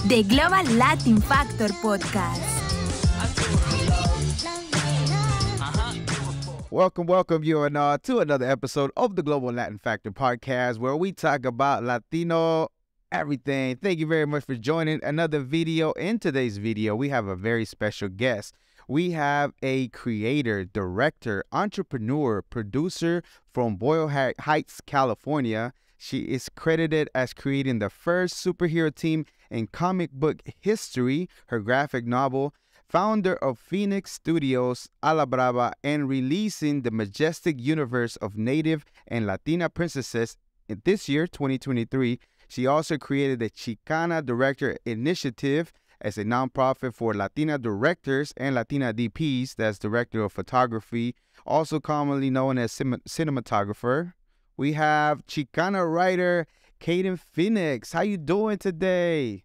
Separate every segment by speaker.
Speaker 1: The Global Latin Factor Podcast.
Speaker 2: Welcome you and to another episode of the Global Latin Factor Podcast, where we talk about Latino everything. Thank you very much for joining another video. In today's video, we have a very special guest. We have a creator, director, entrepreneur, producer from Boyle Heights, California. She is credited as creating the first superhero team in comic book history, her graphic novel, founder of Phoenix Studios, A la Brava, and releasing the Majestic universe of Native and Latina Princesses in this year, 2023. She also created the Chicana Directors Initiative as a nonprofit for Latina directors and Latina DPs, that's director of photography, also commonly known as cinematographer. We have Chicana writer Kayden Phoenix. How you doing today?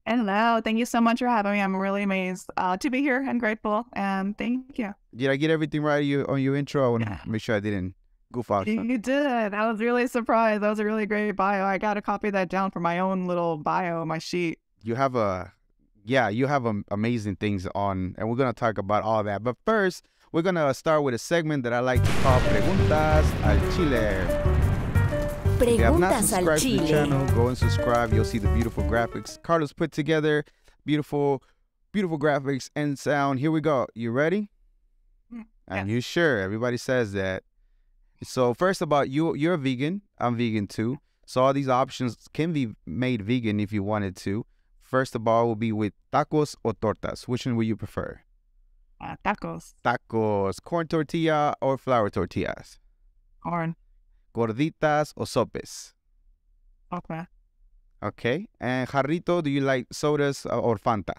Speaker 3: Hello. Thank you so much for having me. I'm really amazed to be here and grateful. And thank you.
Speaker 2: Did I get everything right on your intro? I want to make sure I didn't goof out.
Speaker 3: You did. I was really surprised. That was a really great bio. I got to copy that down for my own little bio, my sheet.
Speaker 2: You have amazing things on, and we're going to talk about all that. But first, we're going to start with a segment that I like to call Preguntas al Chile. If you have not subscribed to the channel, go and subscribe. You'll see the beautiful graphics Carlos put together. Beautiful graphics and sound. Here we go. You ready? And you sure? Everybody says that. So first about you're a vegan. I'm vegan too. So all these options can be made vegan if you wanted to. First of all, will be with tacos or tortas. Which one would you prefer?
Speaker 3: Tacos.
Speaker 2: Tacos. Corn tortilla or flour tortillas?
Speaker 3: Corn.
Speaker 2: Gorditas or sopes?
Speaker 3: Okay.
Speaker 2: Okay. And jarrito, do you like sodas or Fanta?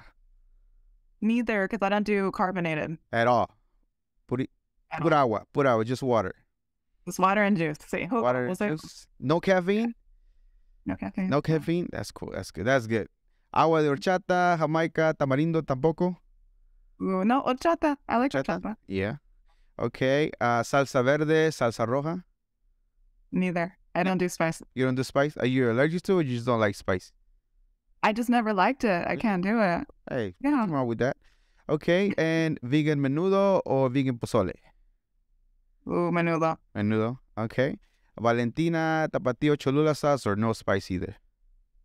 Speaker 3: Neither, because I don't do carbonated.
Speaker 2: At all? Put agua, just water.
Speaker 3: Just water and juice. See,
Speaker 2: water and juice. No caffeine?
Speaker 3: No caffeine.
Speaker 2: No caffeine? That's cool. That's good. That's good. Agua de horchata, jamaica, tamarindo, tampoco?
Speaker 3: No, horchata. I like horchata.
Speaker 2: Yeah. Okay. Salsa verde, salsa roja?
Speaker 3: Neither. I don't do spice.
Speaker 2: You don't do spice? Are you allergic to it or you just don't like spice?
Speaker 3: I just never liked it. I can't do it.
Speaker 2: Hey, nothing wrong with that. Okay. And vegan menudo or vegan pozole?
Speaker 3: Menudo.
Speaker 2: Menudo. Okay. Valentina, tapatio, cholula sauce or no spice either?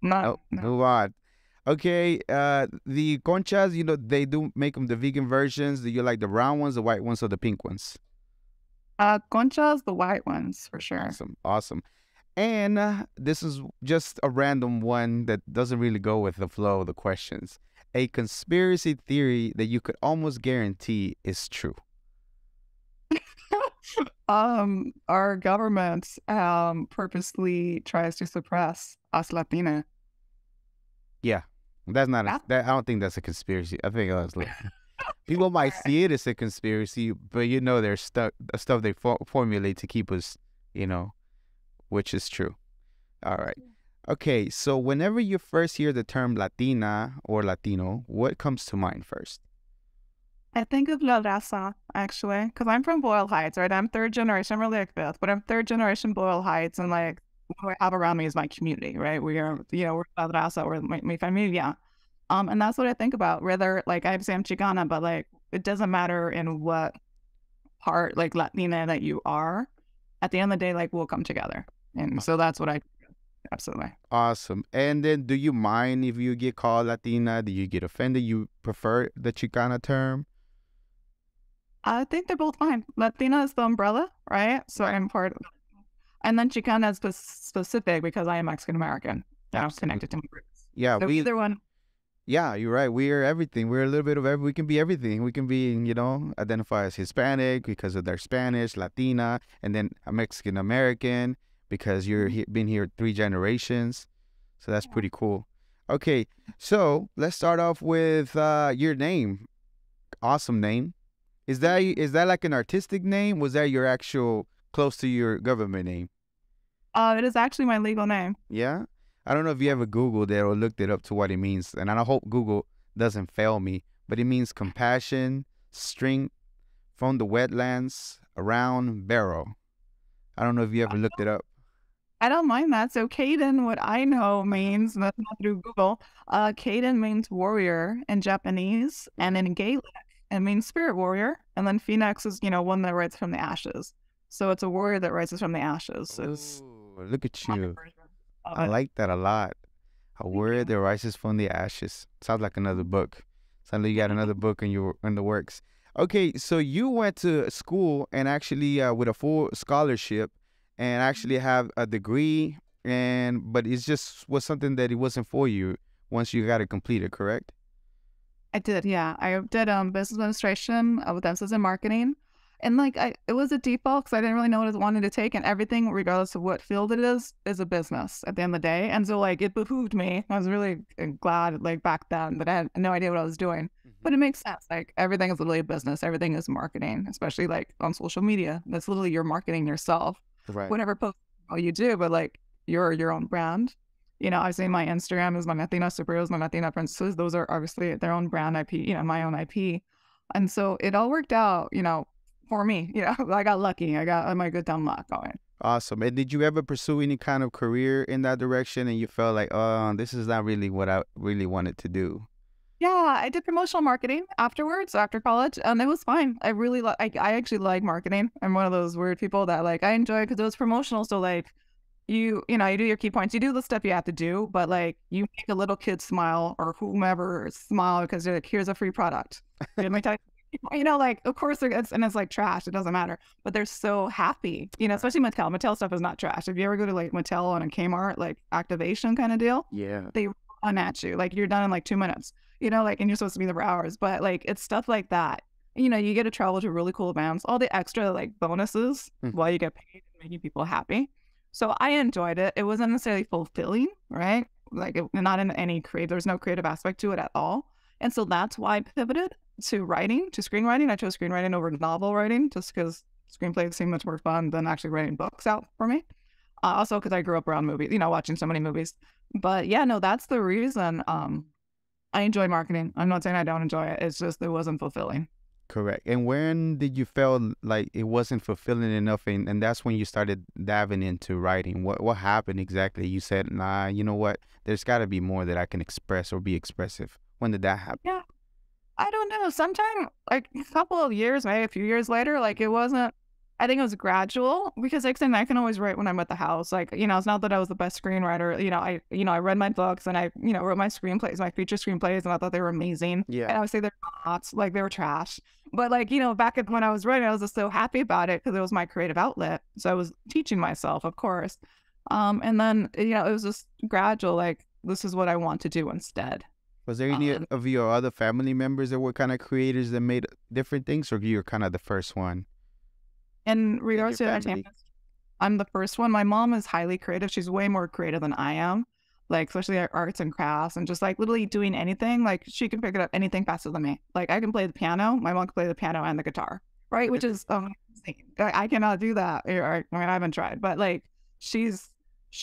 Speaker 3: No.
Speaker 2: Move on. Okay, the conchas, they do make them the vegan versions. Do you like the brown ones, the white ones, or the pink ones?
Speaker 3: Conchas, the white ones, for sure.
Speaker 2: Awesome. And this is just a random one that doesn't really go with the flow of the questions. A conspiracy theory that you could almost guarantee is true.
Speaker 3: Our government purposely tries to suppress us Latina.
Speaker 2: Yeah. That's not I don't think that's a conspiracy. I think that's like people might see it as a conspiracy, but there's stuff they formulate to keep us, which is true. All right. Okay, so whenever you first hear the term Latina or Latino, what comes to mind first?
Speaker 3: I think of La Raza, actually, because I'm from Boyle Heights, right? I'm third generation. I'm really like fifth, but I'm third generation Boyle Heights, and like what I have around me is my community, right? We're La Raza, we're my familia. And that's what I think about. Whether, like, I say I'm Chicana, but like it doesn't matter in what part, like, Latina that you are. At the end of the day, like, we'll come together, and so that's what I absolutely.
Speaker 2: Awesome. And then, do you mind if you get called Latina? Do you get offended? You prefer the Chicana term?
Speaker 3: I think they're both fine. Latina is the umbrella, right? So I'm part of it. And then Chicana is specific because I am Mexican American. I'm connected to my roots.
Speaker 2: Yeah,
Speaker 3: so either one.
Speaker 2: Yeah, you're right. We are everything. We're a little bit of everything. We can be everything. We can be, identify as Hispanic because of their Spanish, Latina, and then a Mexican American because you're been here 3 generations. So that's pretty cool. Okay, so let's start off with your name. Awesome name. Is that like an artistic name? Was that your actual close to your government name?
Speaker 3: It is actually my legal name.
Speaker 2: Yeah? I don't know if you ever Googled it or looked it up to what it means. And I hope Google doesn't fail me. But it means compassion, strength, from the wetlands, around, barrow. I don't know if you ever looked it up.
Speaker 3: I don't mind that. So Kayden, what I know means, that's not through Google, Kayden means warrior in Japanese, and in Gaelic, it means spirit warrior. And then Phoenix is, one that rises from the ashes. So it's a warrior that rises from the ashes. Is
Speaker 2: Oh, look at
Speaker 3: my
Speaker 2: you.
Speaker 3: version of
Speaker 2: I
Speaker 3: it.
Speaker 2: like that a lot. A
Speaker 3: Thank
Speaker 2: word
Speaker 3: you.
Speaker 2: that rises from the ashes. Sounds like another book. Sounds like you got another book in the works. Okay, so you went to school and actually with a full scholarship and actually have a degree, but it's just was something that it wasn't for you once you got it completed, correct?
Speaker 3: I did, yeah. I did business administration with emphasis in marketing. And like it was a default because I didn't really know what I wanted to take, and everything, regardless of what field it is a business at the end of the day. And so like it behooved me. I was really glad like back then that I had no idea what I was doing. But it makes sense. Like everything is literally a business. Everything is marketing, especially like on social media. That's literally you're marketing yourself.
Speaker 2: Right.
Speaker 3: Whatever post you do, but like you're your own brand. Obviously my Instagram is my Latina Superheroes, my Latina Princesses. Those are obviously their own brand IP, my own IP. And so it all worked out, for me. I got lucky. I got my good dumb luck going.
Speaker 2: Awesome. And did you ever pursue any kind of career in that direction and you felt like, oh, this is not really what I really wanted to do?
Speaker 3: Yeah, I did promotional marketing afterwards, after college, and it was fine. I really I actually like marketing. I'm one of those weird people that like I enjoy it because it was promotional. So like you do your key points, you do the stuff you have to do, but like you make a little kid smile or whomever smile because you're like, here's a free product. Let me tell like of course it's like trash, it doesn't matter, but they're so happy, especially Mattel stuff is not trash. If you ever go to like Mattel on a Kmart like activation kind of deal,
Speaker 2: Yeah.
Speaker 3: they run at you like you're done in like 2 minutes, like, and you're supposed to be there for hours, but like it's stuff like that. You get to travel to really cool events, all the extra like bonuses while you get paid, making people happy. So I enjoyed it. It wasn't necessarily fulfilling, right? Like not in any there's no creative aspect to it at all. And so that's why I pivoted to writing, to screenwriting. I chose screenwriting over novel writing just because screenplays seem much more fun than actually writing books out for me. Also because I grew up around movies, watching so many movies. But yeah, no, that's the reason. I enjoy marketing. I'm not saying I don't enjoy it. It's just it wasn't fulfilling.
Speaker 2: Correct. And when did you feel like it wasn't fulfilling enough, and that's when you started diving into writing? What happened exactly? You said, nah, you know what? There's got to be more that I can express or be expressive. When did that happen?
Speaker 3: Yeah, I don't know. Sometime like a couple of years, maybe a few years later, like it wasn't. I think it was gradual because like I can always write when I'm at the house. Like, it's not that I was the best screenwriter. I read my books and I, wrote my screenplays, my feature screenplays, and I thought they were amazing.
Speaker 2: Yeah.
Speaker 3: And I would say they're not, like they were trash. But like, back when I was writing, I was just so happy about it because it was my creative outlet. So I was teaching myself, of course. And then, it was just gradual, like, this is what I want to do instead.
Speaker 2: Was there any of your other family members that were kind of creators that made different things, or you're kind of the first one?
Speaker 3: In regards to
Speaker 2: family?
Speaker 3: entertainment, I'm the first one. My mom is highly creative. She's way more creative than I am, like especially at arts and crafts and just like literally doing anything. Like she can pick it up anything faster than me. Like I can play the piano. My mom can play the piano and the guitar, right? Which is I cannot do that. I mean, I haven't tried, but like she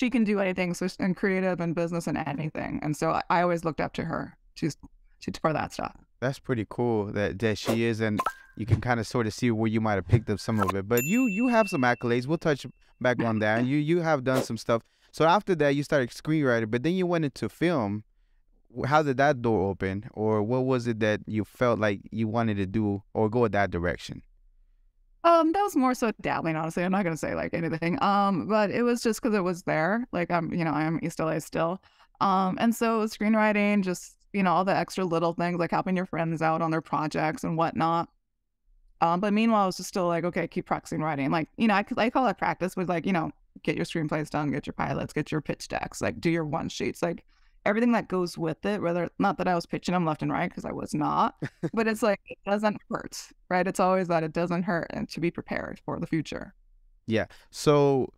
Speaker 3: can do anything. So and creative and business and anything. And so I always looked up to her for that stuff.
Speaker 2: That's pretty cool that she is, and you can kind of sort of see where you might have picked up some of it. But you have some accolades. We'll touch back on that. You have done some stuff. So after that, you started screenwriting, but then you went into film. How did that door open, or what was it that you felt like you wanted to do or go that direction?
Speaker 3: That was more so dabbling, honestly. I'm not gonna say like anything. But it was just because it was there. Like I am East LA still. And so screenwriting, just all the extra little things like helping your friends out on their projects and whatnot. But meanwhile, I was just still like, okay, keep practicing writing. Like, I call it practice with like, get your screenplays done, get your pilots, get your pitch decks, like do your one sheets, like everything that goes with it, whether not that I was pitching them left and right because I was not, but it's like, it doesn't hurt, right? It's always that it doesn't hurt and to be prepared for the future.
Speaker 2: Yeah. So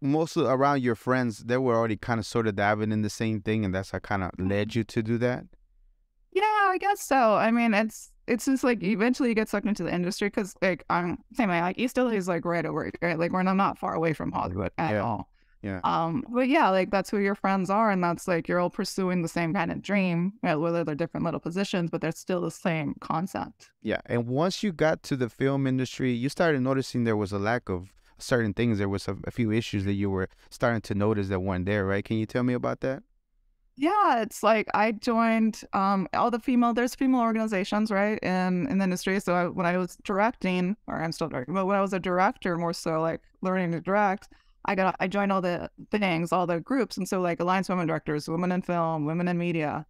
Speaker 2: most around your friends, they were already kind of sort of diving in the same thing, and that's what kind of led you to do that?
Speaker 3: Yeah, I guess so. I mean, it's just like eventually you get sucked into the industry because like I'm same way, like East LA is like right over, right? Like we're not far away from Hollywood at all.
Speaker 2: Yeah.
Speaker 3: But yeah, like that's who your friends are, and that's like you're all pursuing the same kind of dream, whether they're different little positions, but they're still the same concept.
Speaker 2: Yeah. And once you got to the film industry, you started noticing there was a lack of certain things. There was a few issues that you were starting to notice that weren't there, right? Can you tell me about that?
Speaker 3: Yeah, it's like I joined all the there's female organizations, right, in the industry. So when I was directing, or I'm still directing, but when I was a director, more so like learning to direct, I joined all the things, all the groups. And so like Alliance Women Directors, Women in Film, Women in Media,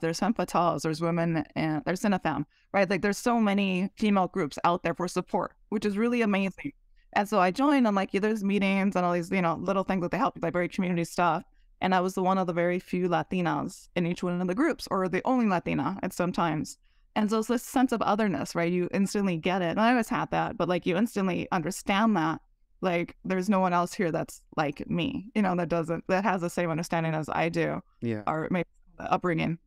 Speaker 3: there's Femme Fatales, there's Women, and there's Cinefem, right? Like there's so many female groups out there for support, which is really amazing. And so I joined, and like there's meetings and all these, little things that they help, like very community stuff. And I was one of the very few Latinas in each one of the groups, or the only Latina at some times. And so it's this sense of otherness, right? You instantly get it. And I always had that, but like you instantly understand that, like, there's no one else here that's like me, that has the same understanding as I do,
Speaker 2: Yeah.
Speaker 3: or maybe the upbringing.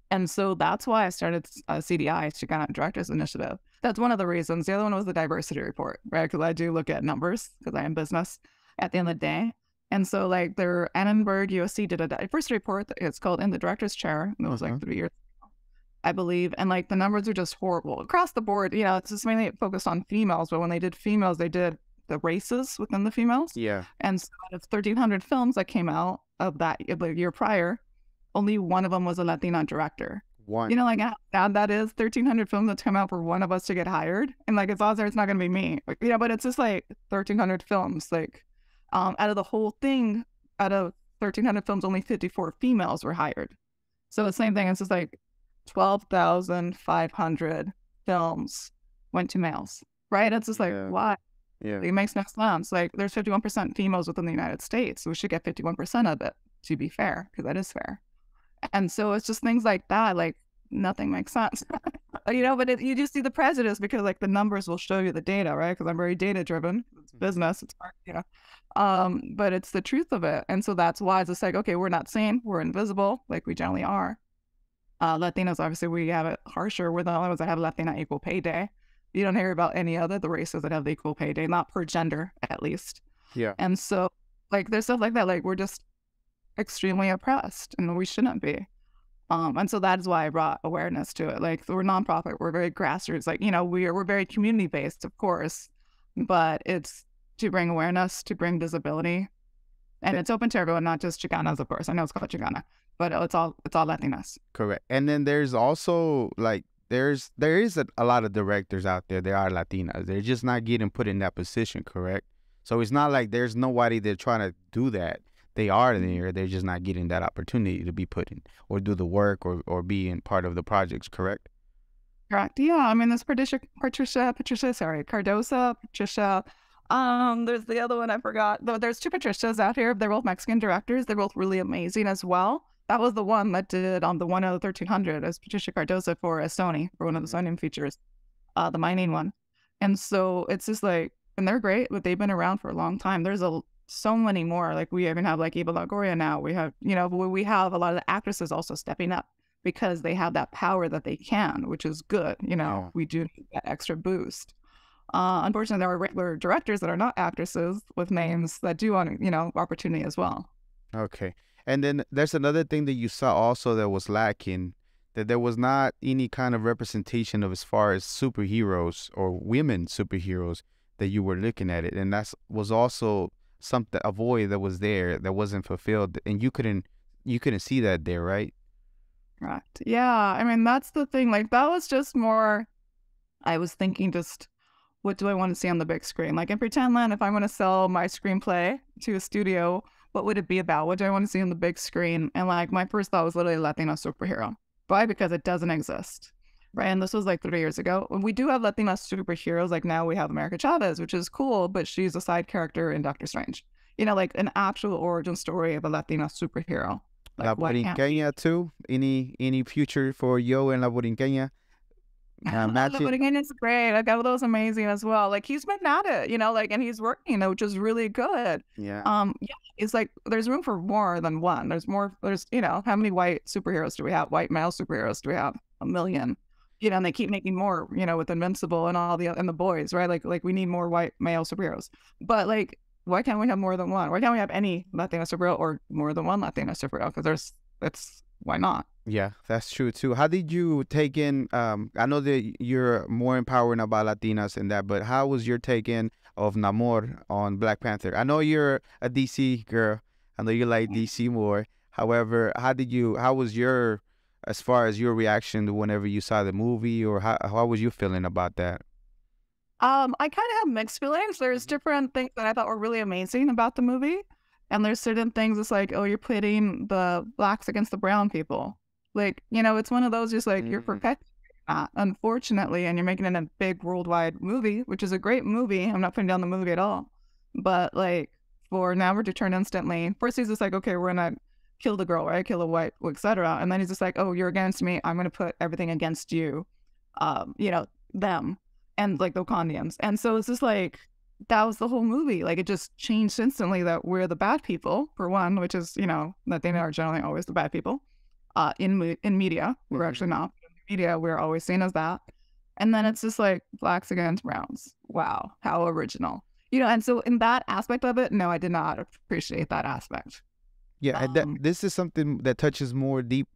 Speaker 3: And so that's why I started CDI, Chicana Directors Initiative. That's one of the reasons. The other one was the diversity report, right? Because I do look at numbers, because I am business at the end of the day. And so like Annenberg USC did a diversity report. It's called In the Director's Chair. And it was like 3 years ago, I believe. And like the numbers are just horrible across the board. It's just mainly focused on females. But when they did females, they did the races within the females.
Speaker 2: Yeah.
Speaker 3: And so out of 1,300 films that came out of the year prior, only one of them was a Latina director.
Speaker 2: One.
Speaker 3: Like how sad that is. 1,300 films that's come out for one of us to get hired. And like it's odds are it's not going to be me. But it's just like 1,300 films. Like out of the whole thing, out of 1,300 films, only 54 females were hired. So the same thing. It's just like 12,500 films went to males, right? It's just like, why?
Speaker 2: Yeah.
Speaker 3: It makes no sense. Like there's 51% females within the United States. So we should get 51% of it, to be fair, because that is fair. And so it's just things like that, like nothing makes sense, but you do see the prejudice because like the numbers will show you the data, right? Because I'm very data driven. It's business. It's hard, but it's the truth of it. And so that's why it's just like, okay, we're not seen, we're invisible, like we generally are. Latinos, obviously, we have it harsher. We're the only ones that have Latina equal pay day. You don't hear about any other the races that have the equal pay day, not per gender, at least.
Speaker 2: Yeah.
Speaker 3: And so like there's stuff like that, like we're just extremely oppressed, and we shouldn't be. And so that is why I brought awareness to it. Like we're nonprofit, we're very grassroots. Like we're very community based, of course, but it's to bring awareness, to bring visibility, and it's open to everyone, not just Chicanas, of course. I know it's called Chicana, but it's all Latinas.
Speaker 2: Correct. And then there's also like there is a lot of directors out there. There are Latinas. They're just not getting put in that position. Correct. So it's not like there's nobody that's trying to do that. They are there. They're just not getting that opportunity to be put in or do the work or be in part of the projects. Correct.
Speaker 3: Correct. Yeah. I mean, there's Patricia, Cardosa, Patricia. There's the other one I forgot. There's two Patricias out here. They're both Mexican directors. They're both really amazing as well. That was the one that did the one out of 1,300 as Patricia Cardosa for Sony, for one of the Sony features, the mining one. And so it's just like, and they're great, but they've been around for a long time. There's so many more. Like we even have like Eva Longoria now. We have, we have a lot of the actresses also stepping up because they have that power that they can, which is good. We do need that extra boost. Unfortunately, there are regular directors that are not actresses with names that do want, opportunity as well.
Speaker 2: Okay. And then there's another thing that you saw also that was lacking, that there was not any kind of representation of as far as superheroes or women superheroes that you were looking at it. And that was also a void that was there that wasn't fulfilled, and you couldn't see that there, right?
Speaker 3: Right. Yeah. I mean, that's the thing. Like that was just more, I was thinking just, what do I want to see on the big screen? Like in Pretend Land, if I want to sell my screenplay to a studio, what would it be about? What do I want to see on the big screen? And like my first thought was literally Latino superhero. Why? Because it doesn't exist. Right. And this was like 3 years ago. We do have Latina superheroes. Like now we have America Chavez, which is cool, but she's a side character in Doctor Strange. Like an actual origin story of a Latina superhero.
Speaker 2: Like La Borinqueña too? Any future for Yo and La Borinqueña?
Speaker 3: La Borinqueña is great. Like that was amazing as well. Like he's been at it, and he's working, which is really good.
Speaker 2: Yeah.
Speaker 3: It's like there's room for more than one. There's how many white superheroes do we have? White male superheroes do we have? 1 million. And they keep making more, with Invincible and all and the boys, right? Like we need more white male superheroes. But like, why can't we have more than one? Why can't we have any Latina superhero or more than one Latina superhero? Because why not?
Speaker 2: Yeah, that's true too. How did you take in? I know that you're more empowering about Latinas and that, but how was your take in of Namor on Black Panther? I know you're a DC girl. I know you like DC more. However, how was your, as far as your reaction to whenever you saw the movie, or how was you feeling about that?
Speaker 3: I kind of have mixed feelings. There's different things that I thought were really amazing about the movie, and there's certain things it's like, oh, you're pitting the blacks against the brown people. Like, it's one of those just like you're perpetuating that, unfortunately, and you're making it a big worldwide movie, which is a great movie. I'm not putting down the movie at all, but like for Never to turn instantly. First, he's just like, okay, we're gonna kill the girl, right? Kill the white, etc. And then he's just like, oh, you're against me. I'm gonna put everything against you. Them and like the Wakandians. And so it's just like that was the whole movie. Like it just changed instantly that we're the bad people, for one, which is, that they are generally always the bad people. In media, we're actually not. In media, we're always seen as that. And then it's just like blacks against browns. Wow, how original. And so in that aspect of it, no, I did not appreciate that aspect.
Speaker 2: Yeah, and this is something that touches more deep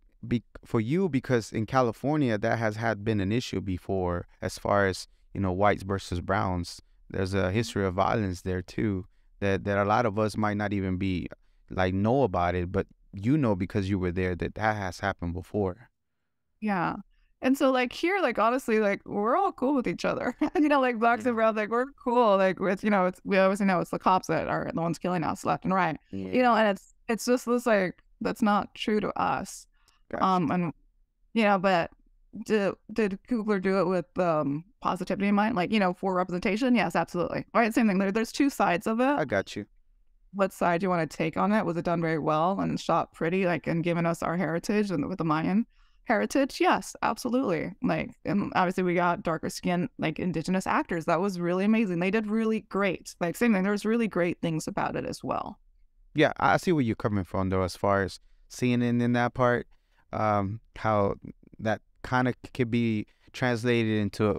Speaker 2: for you, because in California that has been an issue before, as far as whites versus browns. There's a history of violence there too, that a lot of us might not even be like know about it, but because you were there, that has happened before.
Speaker 3: Yeah. And so like here, like honestly, like we're all cool with each other. Like blacks and browns, like we're cool. Like with we always know it's the cops that are the ones killing us left and right. And it's just this like that's not true to us.
Speaker 2: Gotcha.
Speaker 3: And but did Kugler do it with positivity in mind? Like, for representation? Yes, absolutely. All right, same thing. There's two sides of it.
Speaker 2: I got you.
Speaker 3: What side do you want to take on it? Was it done very well and shot pretty, like, and given us our heritage and with the Mayan heritage? Yes, absolutely. Like, and obviously we got darker skin, like indigenous actors. That was really amazing. They did really great. Like, same thing. There's really great things about it as well.
Speaker 2: Yeah, I see where you're coming from though, as far as seeing it in that part, how that kind of could be translated into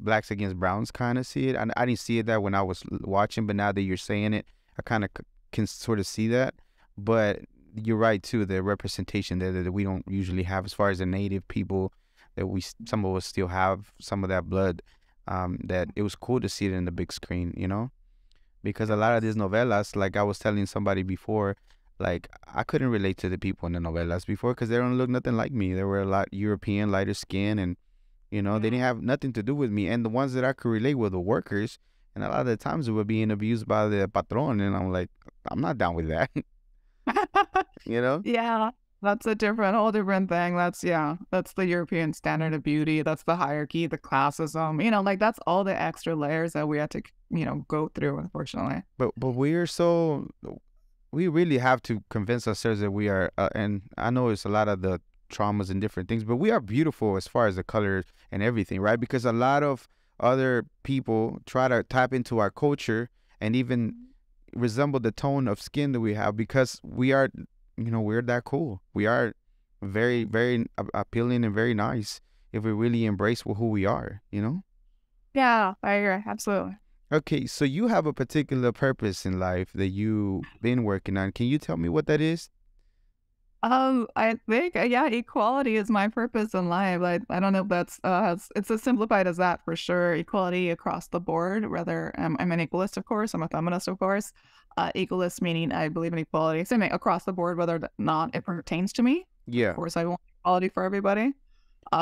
Speaker 2: blacks against browns, kind of see it. I didn't see it that when I was watching, but now that you're saying it, I kind of can sort of see that. But you're right too, the representation that we don't usually have, as far as the native people, that some of us still have some of that blood, that it was cool to see it in the big screen, because a lot of these novelas, like I was telling somebody before, like I couldn't relate to the people in the novelas before, because they don't look nothing like me. They were a lot European, lighter skin, and they didn't have nothing to do with me. And the ones that I could relate were the workers, and a lot of the times they were being abused by the patron, and I'm like, I'm not down with that.
Speaker 3: Yeah, that's a whole different thing. That's the European standard of beauty. That's the hierarchy, the classism. Like that's all the extra layers that we had to go through, unfortunately.
Speaker 2: But we really have to convince ourselves that we are, and I know it's a lot of the traumas and different things, but we are beautiful as far as the color and everything, right? Because a lot of other people try to tap into our culture and even resemble the tone of skin that we have, because we are, we're that cool. We are very, very appealing and very nice if we really embrace who we are,
Speaker 3: Yeah, I agree. Absolutely.
Speaker 2: Okay, so you have a particular purpose in life that you've been working on. Can you tell me what that is?
Speaker 3: I think equality is my purpose in life. Like I don't know if that's it's as simplified as that for sure. Equality across the board. Whether I'm an equalist, of course. I'm a feminist, of course. Equalist meaning I believe in equality. Same thing across the board, whether or not it pertains to me.
Speaker 2: Yeah.
Speaker 3: Of course, I want equality for everybody,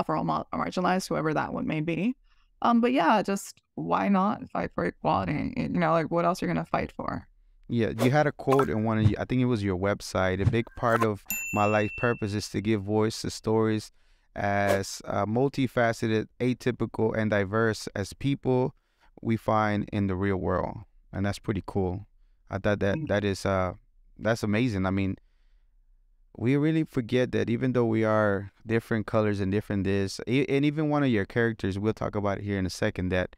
Speaker 3: for all marginalized, whoever that one may be. But yeah, just why not fight for equality? Like what else you're gonna fight for?
Speaker 2: Yeah, you had a quote in one of I think it was your website. A big part of my life purpose is to give voice to stories as multifaceted, atypical, and diverse as people we find in the real world. And that's pretty cool. I thought that's amazing. I mean, we really forget that even though we are different colors and different this, and even one of your characters, we'll talk about it here in a second, that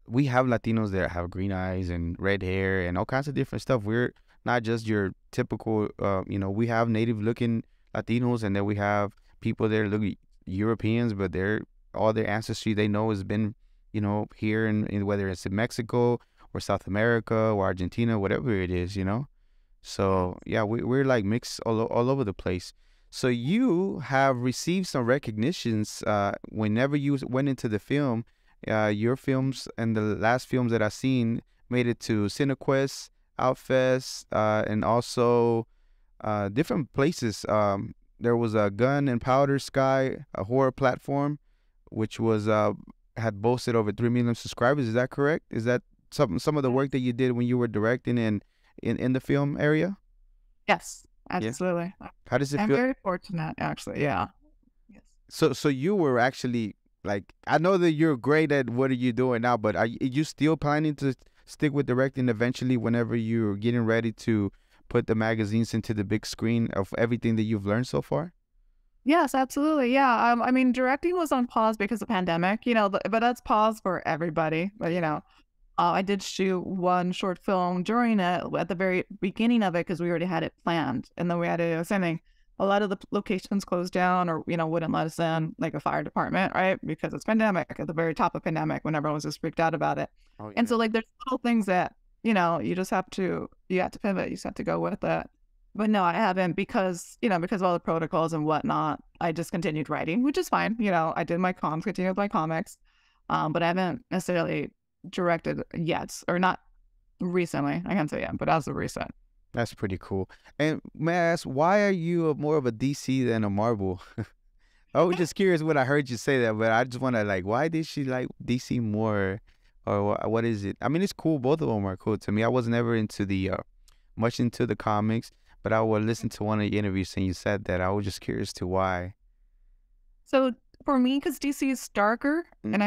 Speaker 2: we have Latinos that have green eyes and red hair and all kinds of different stuff. We're not just your typical, we have native looking Latinos, and then we have people that look Europeans, but all their ancestry they know has been, here in whether it's in Mexico or South America or Argentina, whatever it is, So yeah, we're like mixed all over the place. So you have received some recognitions whenever you went into the film. Your films and the last films that I've seen made it to CineQuest, Outfest, and also different places. There was a Gun and Powder Sky, a horror platform, which was had boasted over 3 million subscribers. Is that correct? Is that some of the work that you did when you were directing in the film area?
Speaker 3: Yes,
Speaker 2: Yeah.
Speaker 3: absolutely.
Speaker 2: How does it
Speaker 3: I'm
Speaker 2: feel?
Speaker 3: very fortunate, actually. Yeah. Yes.
Speaker 2: So you were actually like, I know that you're great at what are you doing now, but are you still planning to stick with directing eventually whenever you're getting ready to put the magazines into the big screen of everything that you've learned so far?
Speaker 3: Yes, absolutely. Yeah. I mean, directing was on pause because of pandemic, but that's pause for everybody. But I did shoot one short film during it at the very beginning of it because we already had it planned, and then we had to do something. A lot of the locations closed down or wouldn't let us in, like a fire department, right? Because it's pandemic at the very top of pandemic when everyone was just freaked out about it.
Speaker 2: Oh
Speaker 3: And
Speaker 2: yeah.
Speaker 3: so like there's little things that you have to pivot, you just have to go with it. But no, I haven't because of all the protocols and whatnot. I just continued writing, which is fine. I did my continued with my comics, but I haven't necessarily directed yet, or not recently. I can't say yet, but as of recent.
Speaker 2: That's pretty cool. And may I ask, why are you more of a DC than a Marvel? I was just curious when I heard you say that, but I just want to like, why did she like DC more, or what is it? I mean, it's cool. Both of them are cool to me. I was never into the much into the comics, but I would listen to one of the interviews and you said that. I was just curious to why.
Speaker 3: So for me, because DC is darker, and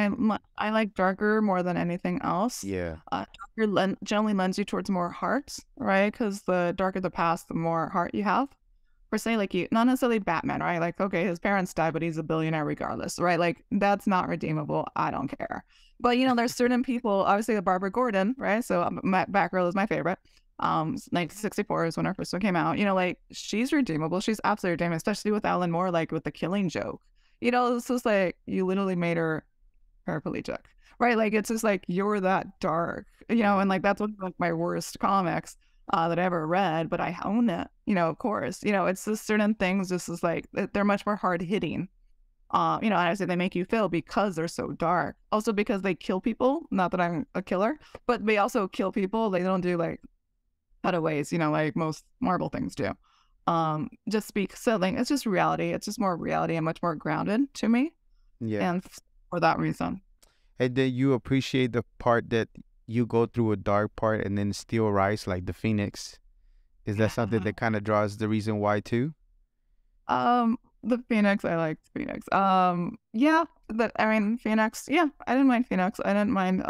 Speaker 3: I like darker more than anything else.
Speaker 2: Yeah.
Speaker 3: Darker generally lends you towards more heart, right? Because the darker the past, the more heart you have. Per se, like not necessarily Batman, right? Like, okay, his parents died, but he's a billionaire regardless, right? Like, that's not redeemable. I don't care. But there's certain people, obviously the Barbara Gordon, right? So Batgirl is my favorite. 1964 is when her first one came out. Like, she's redeemable. She's absolutely redeemable, especially with Alan Moore, like with the Killing Joke. It's just like you literally made her paraplegic, right? Like, it's just like you're that dark, and like that's one of like my worst comics that I ever read, but I own it, of course. It's just certain things, just is like they're much more hard hitting. And I say they make you feel because they're so dark. Also because they kill people. Not that I'm a killer, but they also kill people. They don't do like cutaways, like most Marvel things do. Just speak something. It's just reality. It's just more reality and much more grounded to me.
Speaker 2: Yeah.
Speaker 3: And for that reason.
Speaker 2: And then you appreciate the part that you go through a dark part and then still rise like the Phoenix. Is that something that kind of draws the reason why too?
Speaker 3: The Phoenix, I liked Phoenix. Yeah, Phoenix. Yeah, I didn't mind Phoenix. I didn't mind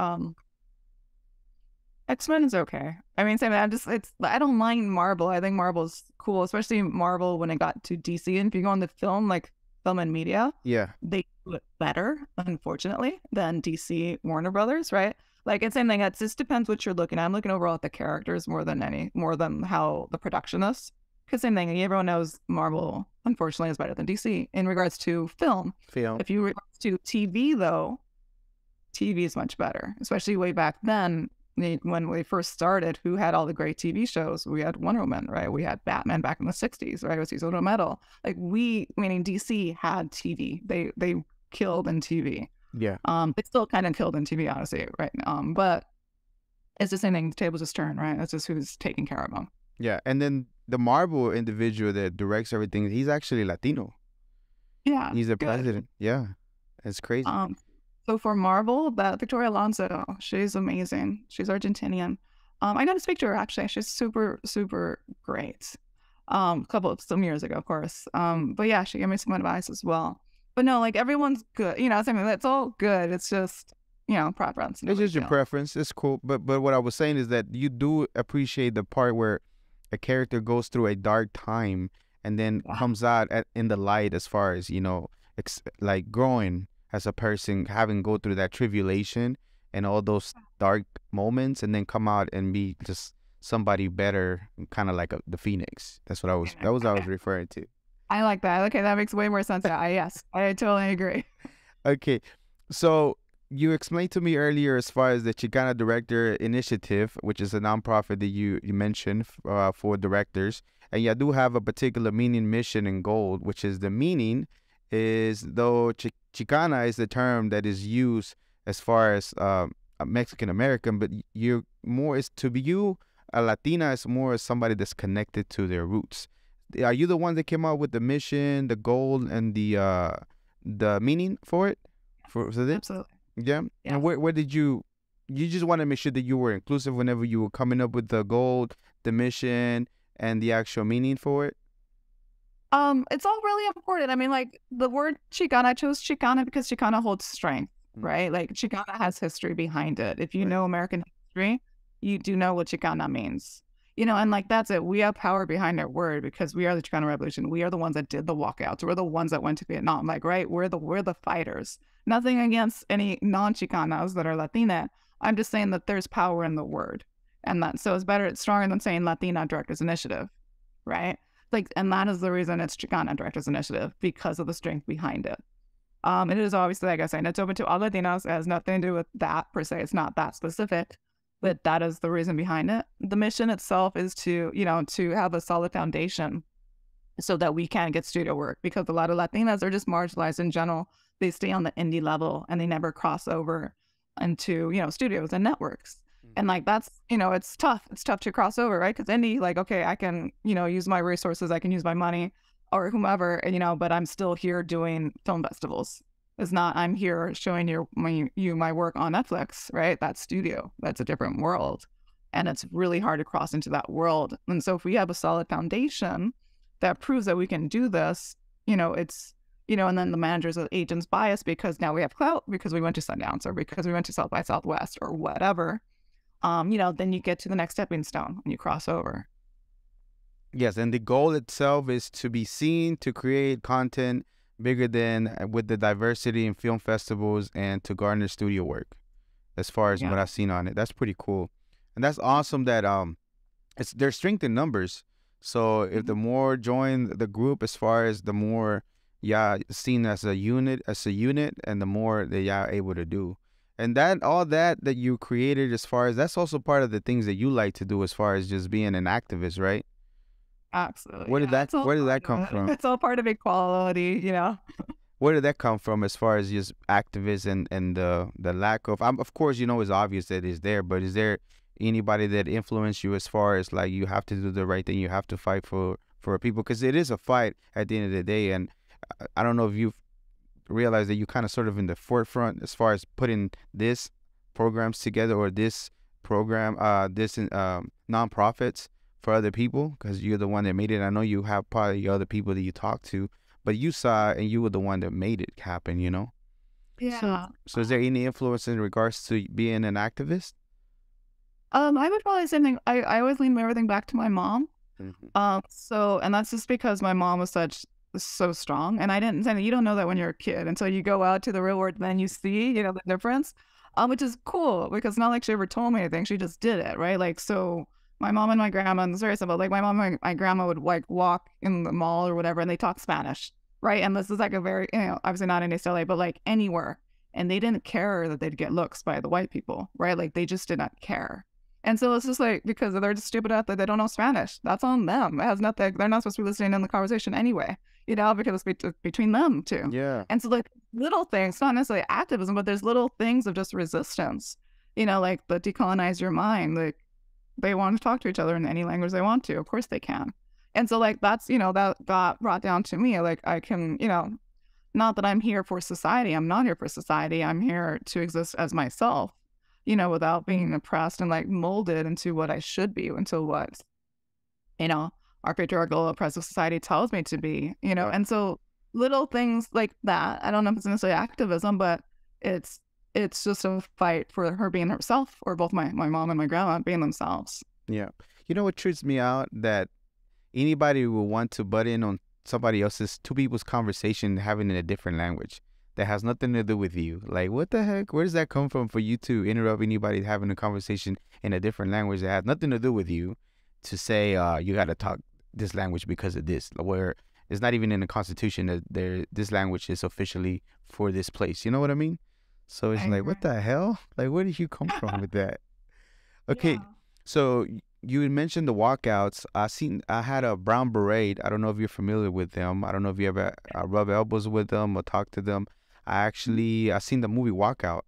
Speaker 3: X-Men is okay. I mean, same. I don't mind Marvel. I think Marvel's cool, especially Marvel when it got to DC. And if you go on the film and media,
Speaker 2: Yeah.
Speaker 3: they do it better, unfortunately, than DC Warner Brothers, right? Like, it's the same thing. It just depends what you're looking at. I'm looking overall at the characters more than how the production is. Because same thing, everyone knows Marvel, unfortunately, is better than DC in regards to film. If you regards to TV, though, TV is much better, especially way back then. When we first started, who had all the great TV shows? We had Wonder Woman, right? We had Batman back in the 60s, right? With Season of Metal. Like, meaning DC had TV. They killed in TV.
Speaker 2: Yeah.
Speaker 3: They still kind of killed in TV, honestly, right? But it's the same thing. The tables just turn, right? It's just who's taking care of them.
Speaker 2: Yeah. And then the Marvel individual that directs everything, he's actually Latino.
Speaker 3: Yeah.
Speaker 2: He's the president. Yeah. It's crazy.
Speaker 3: So for Marvel, that Victoria Alonso, she's amazing. She's Argentinian. I got to speak to her, actually. She's super, super great. Some years ago, of course. But yeah, she gave me some advice as well. But no, like, everyone's good. It's all good. It's just, preference.
Speaker 2: It's just your preference. It's cool. But what I was saying is that you do appreciate the part where a character goes through a dark time and then comes out in the light, as far as, like growing as a person, having go through that tribulation and all those dark moments, and then come out and be just somebody better, kind of like the Phoenix. That was I was referring to.
Speaker 3: I like that. Okay, that makes way more sense. Yes, I totally agree.
Speaker 2: Okay, so you explained to me earlier as far as the Chicana Director Initiative, which is a nonprofit that you mentioned for directors, and you do have a particular meaning, mission, and goal, which is the meaning is, though Chicana is the term that is used as far as a Mexican American, but you're more, is to be you, a Latina is more as somebody that's connected to their roots. Are you the one that came out with the mission, the goal, and the meaning for it? For this?
Speaker 3: Absolutely.
Speaker 2: Yeah.
Speaker 3: Yeah.
Speaker 2: And where did you just want to make sure that you were inclusive whenever you were coming up with the goal, the mission, and the actual meaning for it?
Speaker 3: It's all really important. I mean, like the word Chicana, I chose Chicana because Chicana holds strength, right? Like Chicana has history behind it. If you know American history, you do know what Chicana means. And like that's it. We have power behind our word because we are the Chicana Revolution. We are the ones that did the walkouts. We're the ones that went to Vietnam. Like, right? We're the fighters. Nothing against any non-Chicanas that are Latina. I'm just saying that there's power in the word, and that so it's stronger than saying Latina Directors Initiative, right? Like, and that is the reason it's Chicana Directors Initiative, because of the strength behind it. It is obviously, like I said, it's open to all Latinos. It has nothing to do with that per se. It's not that specific, but that is the reason behind it. The mission itself is to have a solid foundation so that we can get studio work, because a lot of Latinas are just marginalized in general. They stay on the indie level and they never cross over into, studios and networks. And like, that's, it's tough. It's tough to cross over, right? Because indie, like, okay, I can, use my resources, I can use my money or whomever, but I'm still here doing film festivals. It's not, I'm here showing my work on Netflix, right? That's studio. That's a different world. And it's really hard to cross into that world. And so if we have a solid foundation that proves that we can do this, it's, and then the managers or agents bias because now we have clout because we went to Sundance or because we went to South by Southwest or whatever. Then you get to the next stepping stone and you cross over.
Speaker 2: Yes, and the goal itself is to be seen, to create content bigger than with the diversity in film festivals, and to garner studio work, as far as what I've seen on it. That's pretty cool. And that's awesome that there's strength in numbers. So if the more join the group, as far as the more seen as a unit, and the more they are able to do. And all that you created, as far as that's also part of the things that you like to do, as far as just being an activist, right?
Speaker 3: Absolutely.
Speaker 2: Where did that come from?
Speaker 3: It's all part of equality,
Speaker 2: Where did that come from, as far as just activism and the lack of? Of course, it's obvious that it's there, but is there anybody that influenced you, as far as like you have to do the right thing, you have to fight for people, because it is a fight at the end of the day. And I don't know if you've realized that you kind of sort of in the forefront as far as putting this programs together, or this program, nonprofits for other people, because you're the one that made it. I know you have probably other people that you talk to, but you saw it and you were the one that made it happen,
Speaker 3: Yeah.
Speaker 2: So is there any influence in regards to being an activist?
Speaker 3: I would probably say something. I always lean everything back to my mom. And that's just because my mom was so strong, and I didn't say that. You don't know that when you're a kid until you go out to the real world, and then you see, the difference, which is cool, because it's not like she ever told me anything. She just did it, right? Like, so my mom and my grandma, and it's very simple. Like, my mom and my grandma would like walk in the mall or whatever, and they talk Spanish, right? And this is like a very, obviously not in East LA, but like anywhere. And they didn't care that they'd get looks by the white people, right? Like, they just did not care. And so it's just like, because they're just stupid enough that they don't know Spanish. That's on them. It has nothing. They're not supposed to be listening in the conversation anyway, because it's between them two.
Speaker 2: Yeah.
Speaker 3: And so like little things, not necessarily activism, but there's little things of just resistance, like the decolonize your mind. Like, they want to talk to each other in any language they want to. Of course they can. And so like, that's, that brought down to me, like, I can, not that I'm here for society. I'm not here for society. I'm here to exist as myself, without being oppressed and like molded into what I should be, into what, our patriarchal oppressive society tells me to be, and so little things like that. I don't know if it's necessarily activism, but it's just a fight for her being herself, or both my mom and my grandma being themselves.
Speaker 2: Yeah. You know what trips me out? That anybody will want to butt in on somebody else's, two people's conversation having in a different language that has nothing to do with you. Like, what the heck? Where does that come from for you to interrupt anybody having a conversation in a different language that has nothing to do with you, to say you got to talk this language because of this, where it's not even in the Constitution that this language is officially for this place. You know what I mean? So it's like, what the hell? Like, where did you come from with that? Okay, so you mentioned the walkouts. I had a brown beret. I don't know if you're familiar with them. I don't know if you ever rub elbows with them or talk to them. I seen the movie Walkout,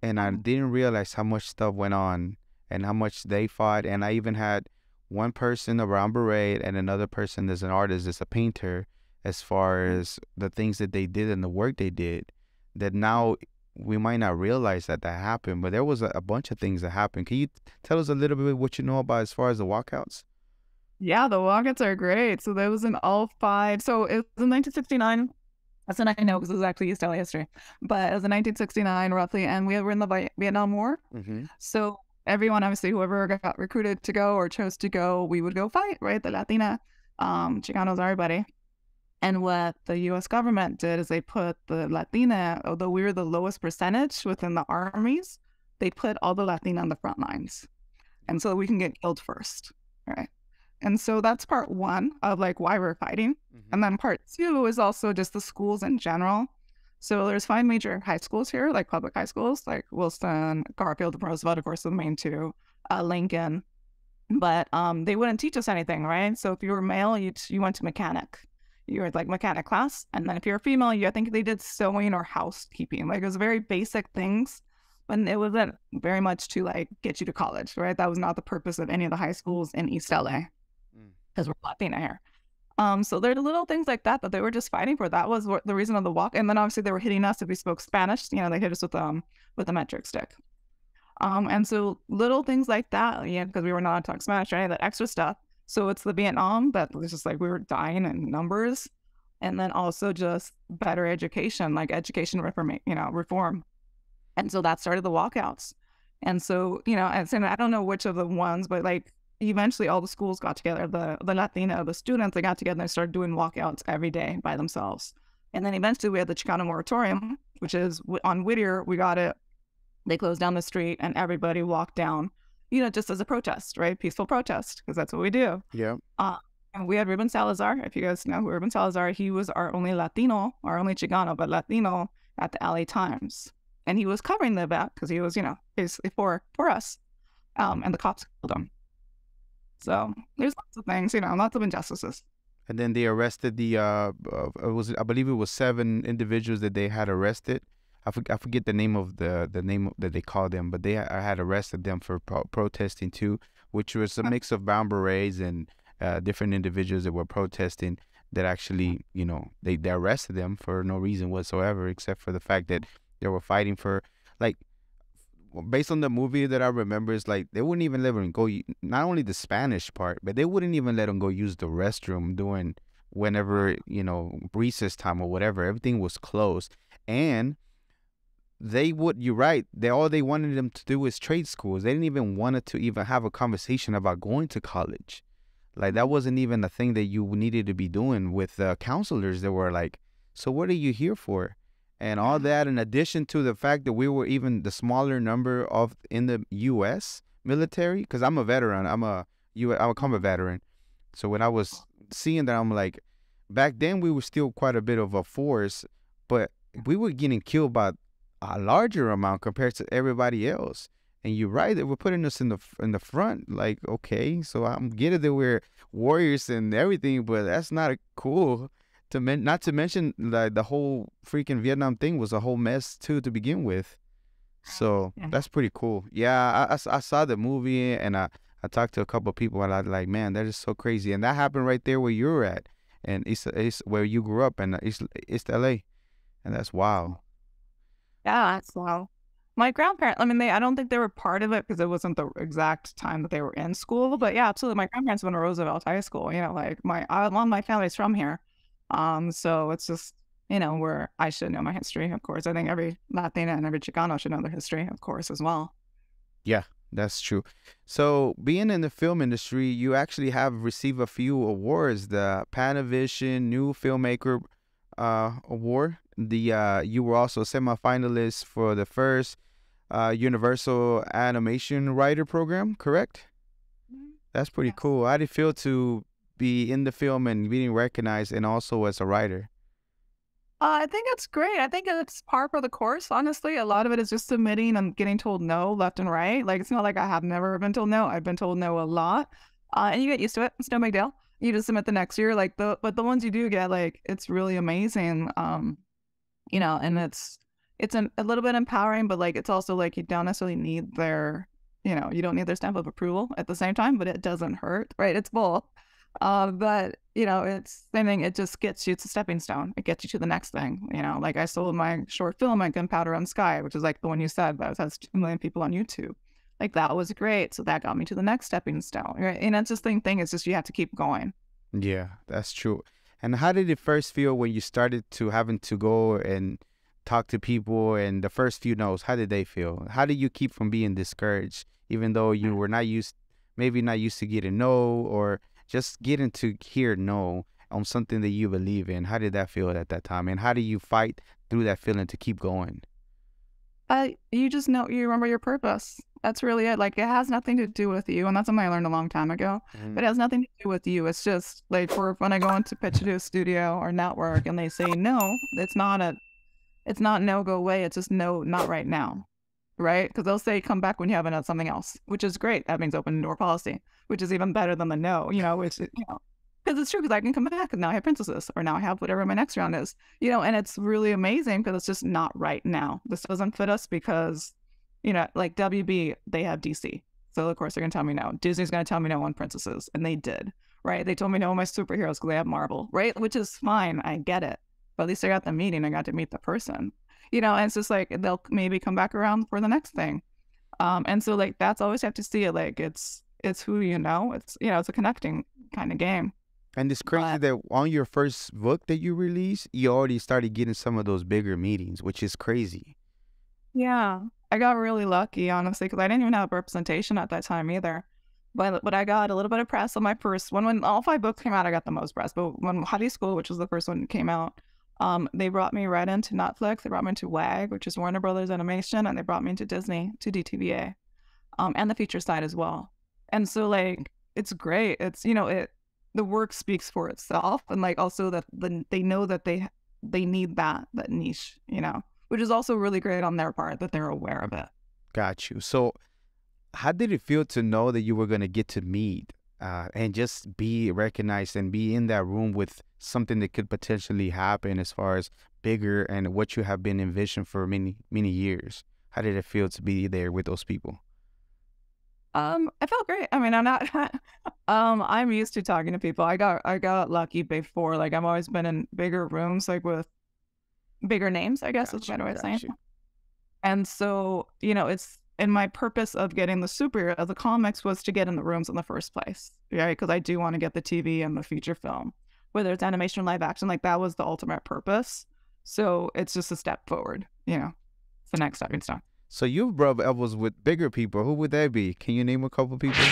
Speaker 2: and I didn't realize how much stuff went on and how much they fought. And I even had one person, a brown beret, and another person that's an artist, that's a painter, as far as the things that they did and the work they did, that now we might not realize that happened, but there was a bunch of things that happened. Can you tell us a little bit what you know about as far as the walkouts?
Speaker 3: Yeah, the walkouts are great. So that was in all five. So it was in 1969. That's what I know because it was actually East LA history. But it was in 1969 roughly, and we were in the Vietnam War. So everyone, obviously, whoever got recruited to go or chose to go, we would go fight, right? The Latina, Chicanos, everybody. And what the U.S. government did is they put the Latina, although we were the lowest percentage within the armies, they put all the Latina on the front lines. And so we can get killed first, right? And so that's part one of like why we're fighting. And then part two is also just the schools in general. So there's 5 major high schools here, like public high schools, like Wilson, Garfield, Roosevelt, of course, are the main two, Lincoln. But they wouldn't teach us anything, right? So if you were male, you went to mechanic. You were like mechanic class. And then if you're a female, I think they did sewing or housekeeping. Like it was very basic things, but it wasn't very much to like get you to college, right? That was not the purpose of any of the high schools in East LA because we're Latina here. So there's little things like that they were just fighting for. That was the reason of the walk. And then obviously they were hitting us if we spoke Spanish. You know, they hit us with the metric stick. And so little things like that, because we were not talking Spanish or any of that extra stuff. So it's the Vietnam that was just like we were dying in numbers, and then also just better education, like education reform. And so that started the walkouts. And so, I don't know which of the ones, but like eventually all the schools got together, the Latina, the students, they got together and started doing walkouts every day by themselves. And then eventually we had the Chicana moratorium, which is on Whittier, we got it. They closed down the street and everybody walked down, just as a protest, right? Peaceful protest, because that's what we do.
Speaker 2: Yeah.
Speaker 3: And we had Ruben Salazar. If you guys know who Ruben Salazar, he was our only Latino, our only Chicano, but Latino at the LA Times. And he was covering the event because he was, basically for us. And the cops killed him. So there's lots of things, lots of injustices.
Speaker 2: And then they arrested I believe it was 7 individuals that they had arrested. I forget the name of the name that they called them, but they had arrested them for protesting too, which was a mix of brown berets and different individuals that were protesting. That actually, they arrested them for no reason whatsoever, except for the fact that they were fighting for, like, based on the movie that I remember, is like they wouldn't even let them go. Not only the Spanish part, but they wouldn't even let them go use the restroom during whenever recess time or whatever. Everything was closed, and you're right, all they wanted them to do was trade schools. They didn't even want to even have a conversation about going to college. Like that wasn't even a thing that you needed to be doing with counselors that were like, so what are you here for? And all that, in addition to the fact that we were even the smaller number in the U.S. military, because I'm a veteran, I'm a combat veteran. So when I was seeing that, I'm like, back then we were still quite a bit of a force, but we were getting killed by a larger amount compared to everybody else. And you're right, that we're putting us in the front. Like, okay, so I'm getting that we're warriors and everything, but that's not cool. Not to mention the whole freaking Vietnam thing was a whole mess too to begin with. So that's pretty cool. Yeah, I saw the movie and I talked to a couple of people and I was like, man, that is so crazy. And that happened right there where you're at, and it's where you grew up in East LA, and that's wild.
Speaker 3: Yeah, that's wild. My grandparents, I don't think they were part of it because it wasn't the exact time that they were in school. But yeah, absolutely. My grandparents went to Roosevelt High School. Like a lot of my family's from here. So it's just, where I should know my history, of course. I think every Latina and every Chicano should know their history, of course, as well.
Speaker 2: Yeah, that's true. So being in the film industry, you actually have received a few awards, the Panavision New Filmmaker Award. You were also semifinalist for the first Universal Animation Writer Program, correct? That's pretty cool. How did it feel to be in the film and being recognized and also as a writer?
Speaker 3: I think it's great. I think it's par for the course, honestly. A lot of it is just submitting and getting told no left and right. Like, it's not like I have never been told no. I've been told no a lot. And you get used to it. It's no big deal. You just submit the next year. But the ones you do get, like, it's really amazing. And it's a little bit empowering, but like, it's also like you don't necessarily need you don't need their stamp of approval at the same time, but it doesn't hurt, right? It's both. But it's same thing. It just gets you. It's a stepping stone. It gets you to the next thing. Like I sold my short film at Gunpowder on Sky, which is like the one you said that has 2 million people on YouTube. Like that was great. So that got me to the next stepping stone, right? And that's just the thing. It's just you have to keep going.
Speaker 2: Yeah, that's true. And how did it first feel when you started to having to go and talk to people and the first few no's? How did they feel? How did you keep from being discouraged, even though you were maybe not used to getting no, or just getting to hear no on something that you believe in? How did that feel at that time? And how do you fight through that feeling to keep going?
Speaker 3: You just know, you remember your purpose. That's really it. Like, it has nothing to do with you. And that's something I learned a long time ago. But it has nothing to do with you. It's just like when I go into pitch to a studio or network and they say no, it's not no, go away. It's just no, not right now. Right? Because they'll say come back when you have another something else, which is great. That means open door policy, which is even better than the no, because it's true, because I can come back and now I have princesses, or now I have whatever my next round is, and it's really amazing because it's just not right now. This doesn't fit us because, like WB, they have DC. So of course they're going to tell me no. Disney's going to tell me no on princesses. And they did, right? They told me no on my superheroes because they have Marvel, right? Which is fine. I get it. But at least I got the meeting. I got to meet the person, and it's just like, they'll maybe come back around for the next thing. And so like, that's always have to see it. Like it's who, it's a connecting kind of game.
Speaker 2: And it's crazy that on your first book that you released, you already started getting some of those bigger meetings, which is crazy.
Speaker 3: Yeah, I got really lucky, honestly, because I didn't even have representation at that time either. But I got a little bit of press on my first one. When all 5 books came out, I got the most press. But when High School, which was the first one that came out, they brought me right into Netflix. They brought me into WAG, which is Warner Brothers Animation, and they brought me into Disney, to DTVA, and the feature side as well. And so like, it's great. It's the work speaks for itself, and like also that they know that they need that niche, which is also really great on their part that they're aware of it.
Speaker 2: Got you. So how did it feel to know that you were going to get to meet and just be recognized and be in that room with something that could potentially happen as far as bigger and what you have been envisioned for many, many years? How did it feel to be there with those people?
Speaker 3: I felt great. I mean, I'm not, I'm used to talking to people. I got lucky before. Like, I've always been in bigger rooms, like with bigger names, I guess is a better way of saying it. And so, it's, and my purpose of getting the superhero, the comics, was to get in the rooms in the first place. Yeah. Because I do want to get the TV and the feature film, whether it's animation or live action, like that was the ultimate purpose. So it's just a step forward, it's the next stepping stone.
Speaker 2: So you've rubbed elbows with bigger people. Who would that be? Can you name a couple people?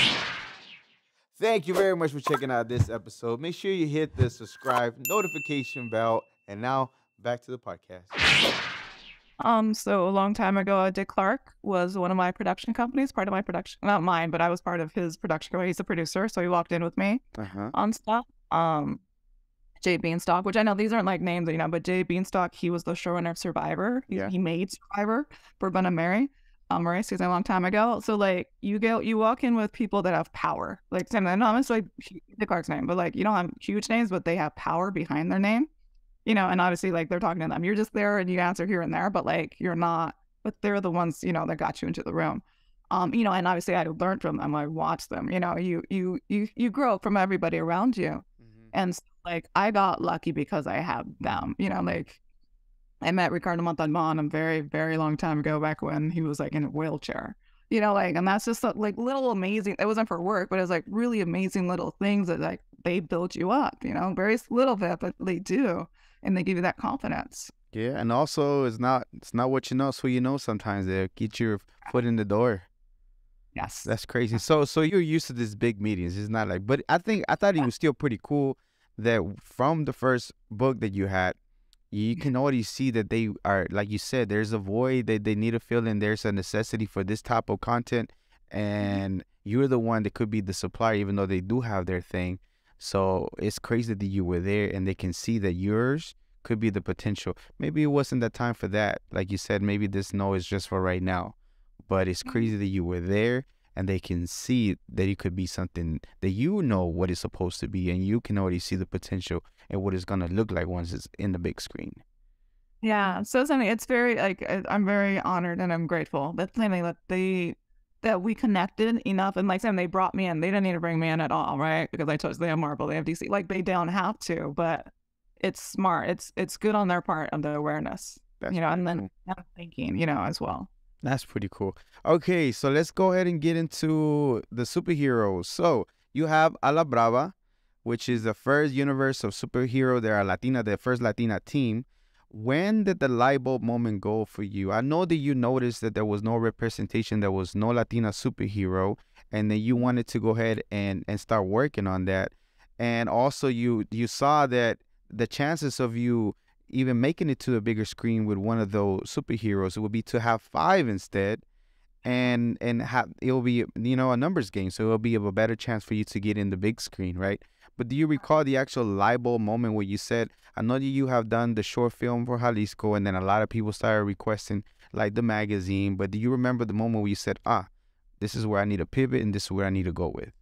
Speaker 2: Thank you very much for checking out this episode. Make sure you hit the subscribe notification bell. And now back to the podcast.
Speaker 3: So a long time ago, Dick Clark was one of my production companies, part of my production, not mine, but I was part of his production company. He's a producer, so he walked in with me on stuff. Jay Beanstalk, which I know these aren't like names, but Jay Beanstalk, he was the showrunner of Survivor. He made Survivor for Ben and Mary, season a long time ago. So like, you walk in with people that have power. Like, not necessarily Dick Clark's name, but like, you don't have huge names, but they have power behind their name. And obviously, like, they're talking to them. You're just there and you answer here and there, but like, you're not, but they're the ones, that got you into the room. And obviously I learned from them. I watched them, you grow from everybody around you. And so, like, I got lucky because I had them, like, I met Ricardo Montalban a very, very long time ago, back when he was like in a wheelchair, like, and that's just like little amazing, it wasn't for work, but it was like really amazing little things that like, they build you up, very little bit, but they do. And they give you that confidence.
Speaker 2: Yeah, and also it's not what you know, it's who you know. Sometimes they get your foot in the door.
Speaker 3: Yes,
Speaker 2: that's crazy. So you're used to these big meetings. It's not like, but I thought it was still pretty cool that from the first book that you had, you can already see that they are, like you said, there's a void that they need to fill in. There's a necessity for this type of content, and you're the one that could be the supplier, even though they do have their thing. So it's crazy that you were there and they can see that yours could be the potential. Maybe it wasn't the time for that. Like you said, maybe this no is just for right now. But it's crazy that you were there and they can see that it could be something that you know what it's supposed to be, and you can already see the potential and what it's going to look like once it's in the big screen.
Speaker 3: Yeah, so something it's very I'm very honored and I'm grateful that that we connected enough, and like saying they brought me in. They didn't need to bring me in at all, right? Because I told you they have Marvel, they have DC. Like they don't have to, but it's smart. It's good on their part of the awareness,
Speaker 2: That's
Speaker 3: and then thinking, as well.
Speaker 2: That's pretty cool. Okay, so let's go ahead and get into the superheroes. So you have A La Brava, which is the first universe of superhero. They are the first Latina team. When did the light bulb moment go for you? I know that you noticed that there was no representation, there was no Latina superhero, and then you wanted to go ahead and start working on that. And also you saw that the chances of you even making it to a bigger screen with one of those superheroes, it would be to have 5 instead, and it will be a numbers game, so it'll be a better chance for you to get in the big screen, right? But do you recall the actual light bulb moment where you said, I know that you have done the short film for Jalisco, and then a lot of people started requesting like the magazine, but do you remember the moment where you said, this is where I need to pivot and this is where I need to go with?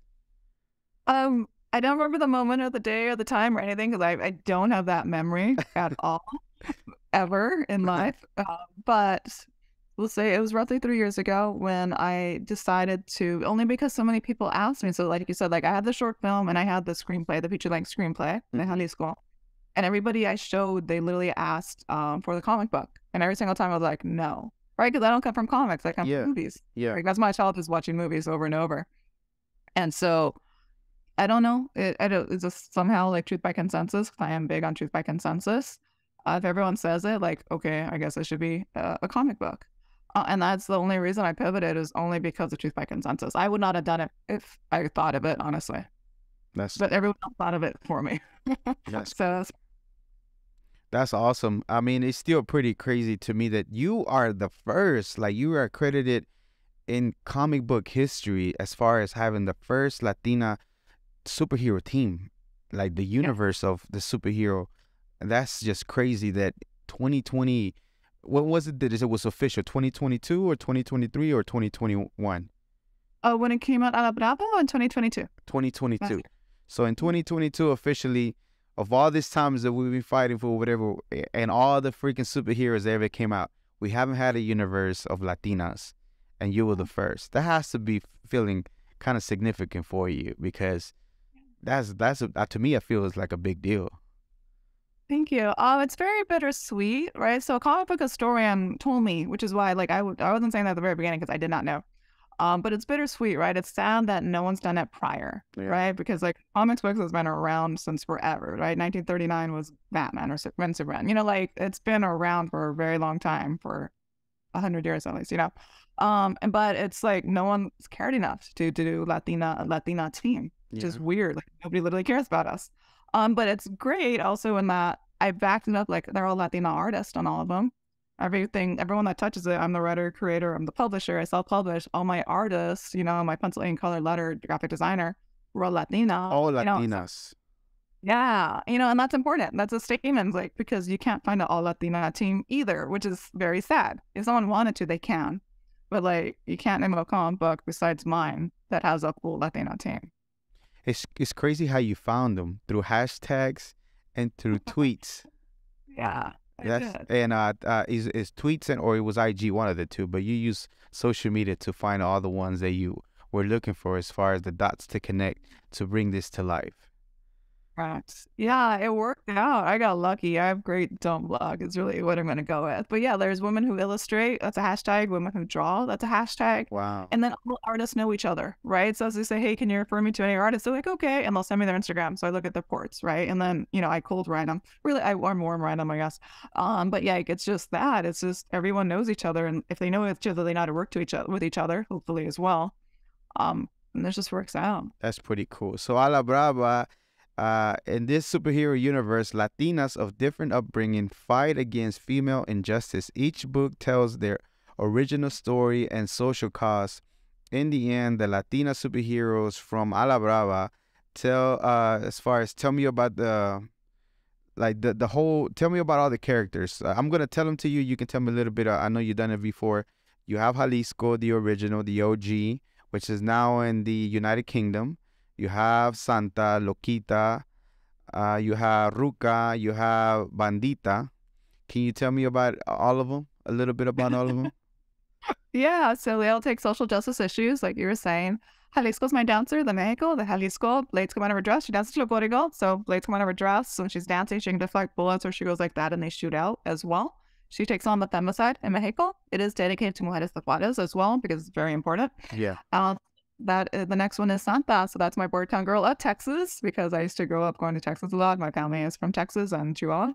Speaker 3: I don't remember the moment or the day or the time or anything, because I don't have that memory at all, ever in life. But we'll say it was roughly 3 years ago when I decided to, only because so many people asked me. So like you said, like I had the short film and I had the screenplay, the feature-length screenplay in Jalisco. And everybody I showed, they literally asked for the comic book. And every single time I was like, no. Right? Because I don't come from comics. I come from movies.
Speaker 2: Yeah.
Speaker 3: Like, that's my childhood, is watching movies over and over. And so I don't know. It's just somehow like truth by consensus. I am big on truth by consensus. If everyone says it, like, okay, I guess it should be a comic book. And that's the only reason I pivoted, is only because of truth by consensus. I would not have done it if I thought of it, honestly. But everyone else thought of it for me.
Speaker 2: That's awesome. I mean, it's still pretty crazy to me that you are the first, like you are accredited in comic book history as far as having the first Latina superhero team, like the universe of the superhero. That's just crazy that 2020, what was it that it was official, 2022 or 2023 or 2021?
Speaker 3: When it came out, A La Brava, in 2022.
Speaker 2: 2022. So in 2022, officially, of all these times that we've been fighting for whatever, and all the freaking superheroes that ever came out, we haven't had a universe of Latinas, and you were the first. That has to be feeling kind of significant for you, because that's to me, I feel it's like a big deal.
Speaker 3: Thank you. It's very bittersweet, right? So a comic book historian told me, which is why, like, I wasn't saying that at the very beginning because I did not know. But it's bittersweet, right? It's sad that no one's done it prior, right? Because like comics books has been around since forever, right? 1939 was Batman or Superman. Like it's been around for a very long time, for 100 years at least, but it's like no one's cared enough to do a Latina team. Which is weird. Like nobody literally cares about us. But it's great also in that I backed it up. Like they're all Latina artists on all of them. Everyone that touches it, I'm the writer, creator, I'm the publisher. I self-publish. All my artists, my pencil ink, color, letter, graphic designer, we're all Latina.
Speaker 2: All Latinas.
Speaker 3: Yeah, and that's important. That's a statement, like, because you can't find an all Latina team either, which is very sad. If someone wanted to, they can, but like you can't name a comic book besides mine that has a full Latina team.
Speaker 2: It's crazy how you found them, through hashtags and through tweets.
Speaker 3: Yeah.
Speaker 2: Is tweets or it was IG, one of the two, but you use social media to find all the ones that you were looking for as far as the dots to connect to bring this to life.
Speaker 3: Right. Yeah, it worked out. I got lucky. I have great dumb luck. It's really what I'm going to go with. But yeah, there's women who illustrate. That's a hashtag. Women who draw. That's a hashtag.
Speaker 2: Wow.
Speaker 3: And then all artists know each other, right? So as they say, hey, can you refer me to any artists? They're like, okay. And they'll send me their Instagram. So I look at their ports, right? And then, I cold write them. Really, I warm write them, I guess. But yeah, it's just that. It's just everyone knows each other. And if they know each other, they know how to work with each other, hopefully as well. And this just works out.
Speaker 2: That's pretty cool. So A La Brava, in this superhero universe, Latinas of different upbringing fight against female injustice. Each book tells their original story and social cause. In the end, the Latina superheroes from A La Brava tell me about like the whole. Tell me about all the characters. I'm gonna tell them to you. You can tell me a little bit. I know you've done it before. You have Jalisco, the original, the OG, which is now in the United Kingdom. You have Santa, Loquita. You have Ruca. You have Bandita. Can you tell me about all of them? A little bit about all of them?
Speaker 3: Yeah, so they all take social justice issues, like you were saying. Jalisco's my dancer, the Mexico, the Jalisco. Blades come out of her dress. She dances to a código, so blades come out of her dress. So when she's dancing, she can deflect bullets, or she goes like that and they shoot out as well. She takes on the femicide in Mexico. It is dedicated to mujeres tapadas as well because it's very important.
Speaker 2: Yeah.
Speaker 3: The next one is Santa. So that's my board town girl of Texas because I used to grow up going to Texas a lot. My family is from Texas and Chihuahua,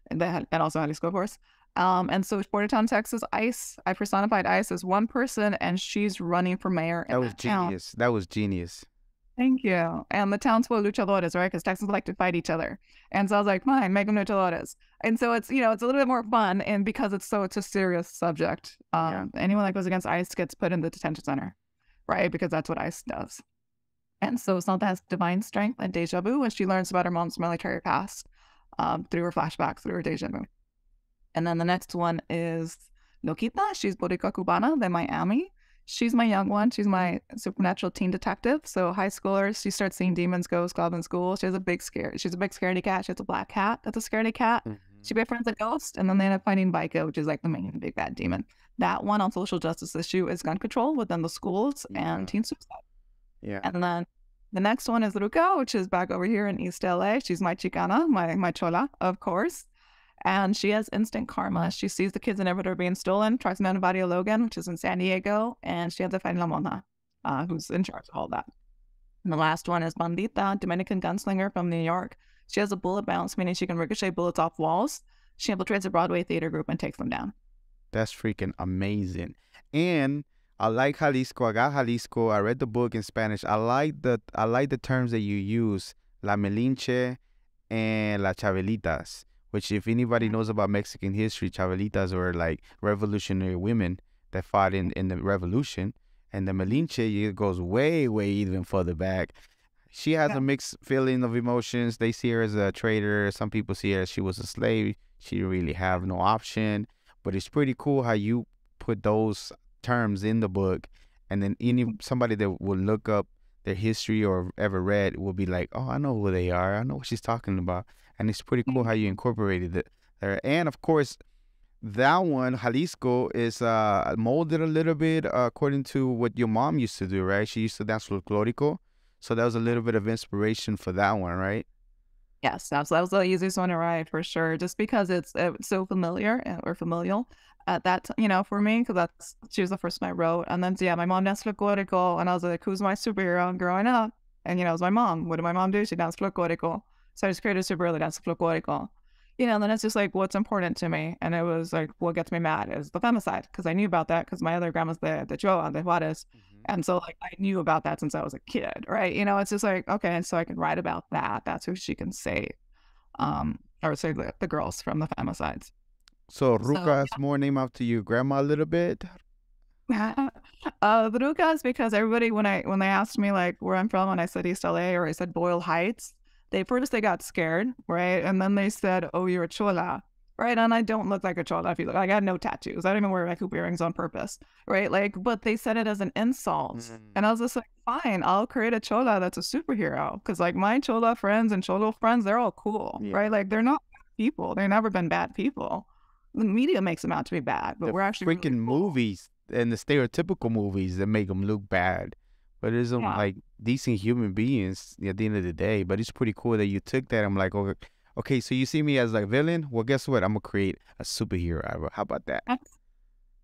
Speaker 3: and also Jalisco, of course. And so Bordertown, Texas, ICE, I personified ICE as one person, and she's running for mayor.
Speaker 2: That was genius. That was genius.
Speaker 3: Thank you. And the town's full of luchadores, right? Because Texans like to fight each other. And so I was like, fine, make them luchadores. And so it's, you know, it's a little bit more fun, and because it's a serious subject. Anyone that goes against ICE gets put in the detention center, right? Because that's what ICE does. And so Santa has divine strength and deja vu when she learns about her mom's military past through her flashbacks, through her deja vu. And then the next one is Loquita. She's Boricua Cubana de Miami. She's my young one. She's my supernatural teen detective. So high schoolers, she starts seeing demons, ghosts, goblins, ghouls. She's a big scaredy cat. She has a black cat that's a scaredy cat. She befriends a ghost, and then they end up finding Vika, which is like the main big bad demon. That one on social justice issue is gun control within the schools and teen suicide.
Speaker 2: Yeah.
Speaker 3: And then the next one is Ruca, which is back over here in East LA. She's my Chicana, my chola, of course. And she has instant karma. She sees the kids in Ecuador being stolen, tracks down Barrio Logan, which is in San Diego, and she ends up finding La Mona, who's in charge of all that. And the last one is Bandita, Dominican gunslinger from New York. She has a bullet bounce, meaning she can ricochet bullets off walls. She infiltrates a Broadway theater group and takes them down.
Speaker 2: That's freaking amazing. And I like Jalisco. I got Jalisco. I read the book in Spanish. I like the terms that you use, La Melinche and La Chavelitas. Which, if anybody knows about Mexican history, Chavelitas were like revolutionary women that fought in the revolution. And the Malinche, it goes way, way even further back. She has a mixed feeling of emotions. They see her as a traitor. Some people see her as she was a slave. She didn't really have no option. But it's pretty cool how you put those terms in the book. And then somebody that will look up their history or ever read will be like, oh, I know who they are. I know what she's talking about. And it's pretty cool how you incorporated it there. And, of course, that one, Jalisco, is molded a little bit according to what your mom used to do, right? She used to dance folklorico. So that was a little bit of inspiration for that one, right?
Speaker 3: Yes, that was the easiest one to write, for sure. Just because it's so familiar or familial at that, for me, because she was the first one I wrote. And then, my mom danced folklorico, and I was like, who's my superhero growing up? And, it was my mom. What did my mom do? She danced folklorico. So I just created a superhero that dances folklorico. And then it's just like, what's important to me? And it was like, what gets me mad is the femicide, because I knew about that because my other grandma's the Joa, the Juarez. And so, like, I knew about that since I was a kid, right? It's just like, okay, and so I can write about that. That's who she can save. Or say the girls from the femicides.
Speaker 2: So Ruca is more named after your grandma a little bit?
Speaker 3: The Ruca is because everybody, when they asked me, like, where I'm from, and I said East LA or I said Boyle Heights, they got scared, right? And then they said, oh, you're a chola, right? And I don't look like a chola. If you look, I got no tattoos. I don't even wear like hoop earrings on purpose, right? Like, but they said it as an insult. And I was just like, fine, I'll create a chola that's a superhero. Because like my chola friends and cholo friends, they're all cool, right? Like they're not bad people. They've never been bad people. The media makes them out to be bad, but we're actually
Speaker 2: freaking really cool. Movies and the stereotypical movies that make them look bad. But it's like decent human beings at the end of the day. But it's pretty cool that you took that. I'm like, okay, so you see me as like villain? Well, guess what? I'm going to create a superhero. How about that?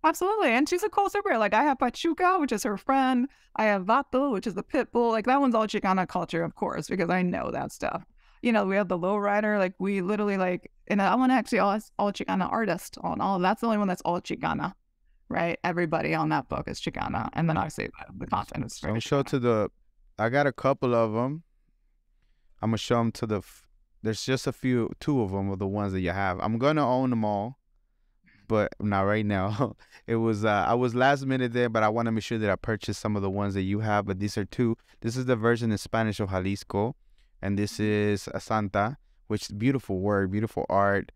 Speaker 3: Absolutely. And she's a cool superhero. Like I have Pachuca, which is her friend. I have Vato, which is the pit bull. Like that one's all Chicana culture, of course, because I know that stuff. We have the lowrider. Like we literally like, and I want to actually all Chicana artist on all. That's the only one that's all Chicana. Right, everybody on that book is Chicana, and then obviously the content is.
Speaker 2: I'm show to I got a couple of them. I'm gonna show them to there's just two of them are the ones that you have. I'm gonna own them all, but not right now. It was I was last minute there, but I want to make sure that I purchase some of the ones that you have. But these are two. This is the version in Spanish of Jalisco, and this is a Santa, which beautiful work, beautiful art.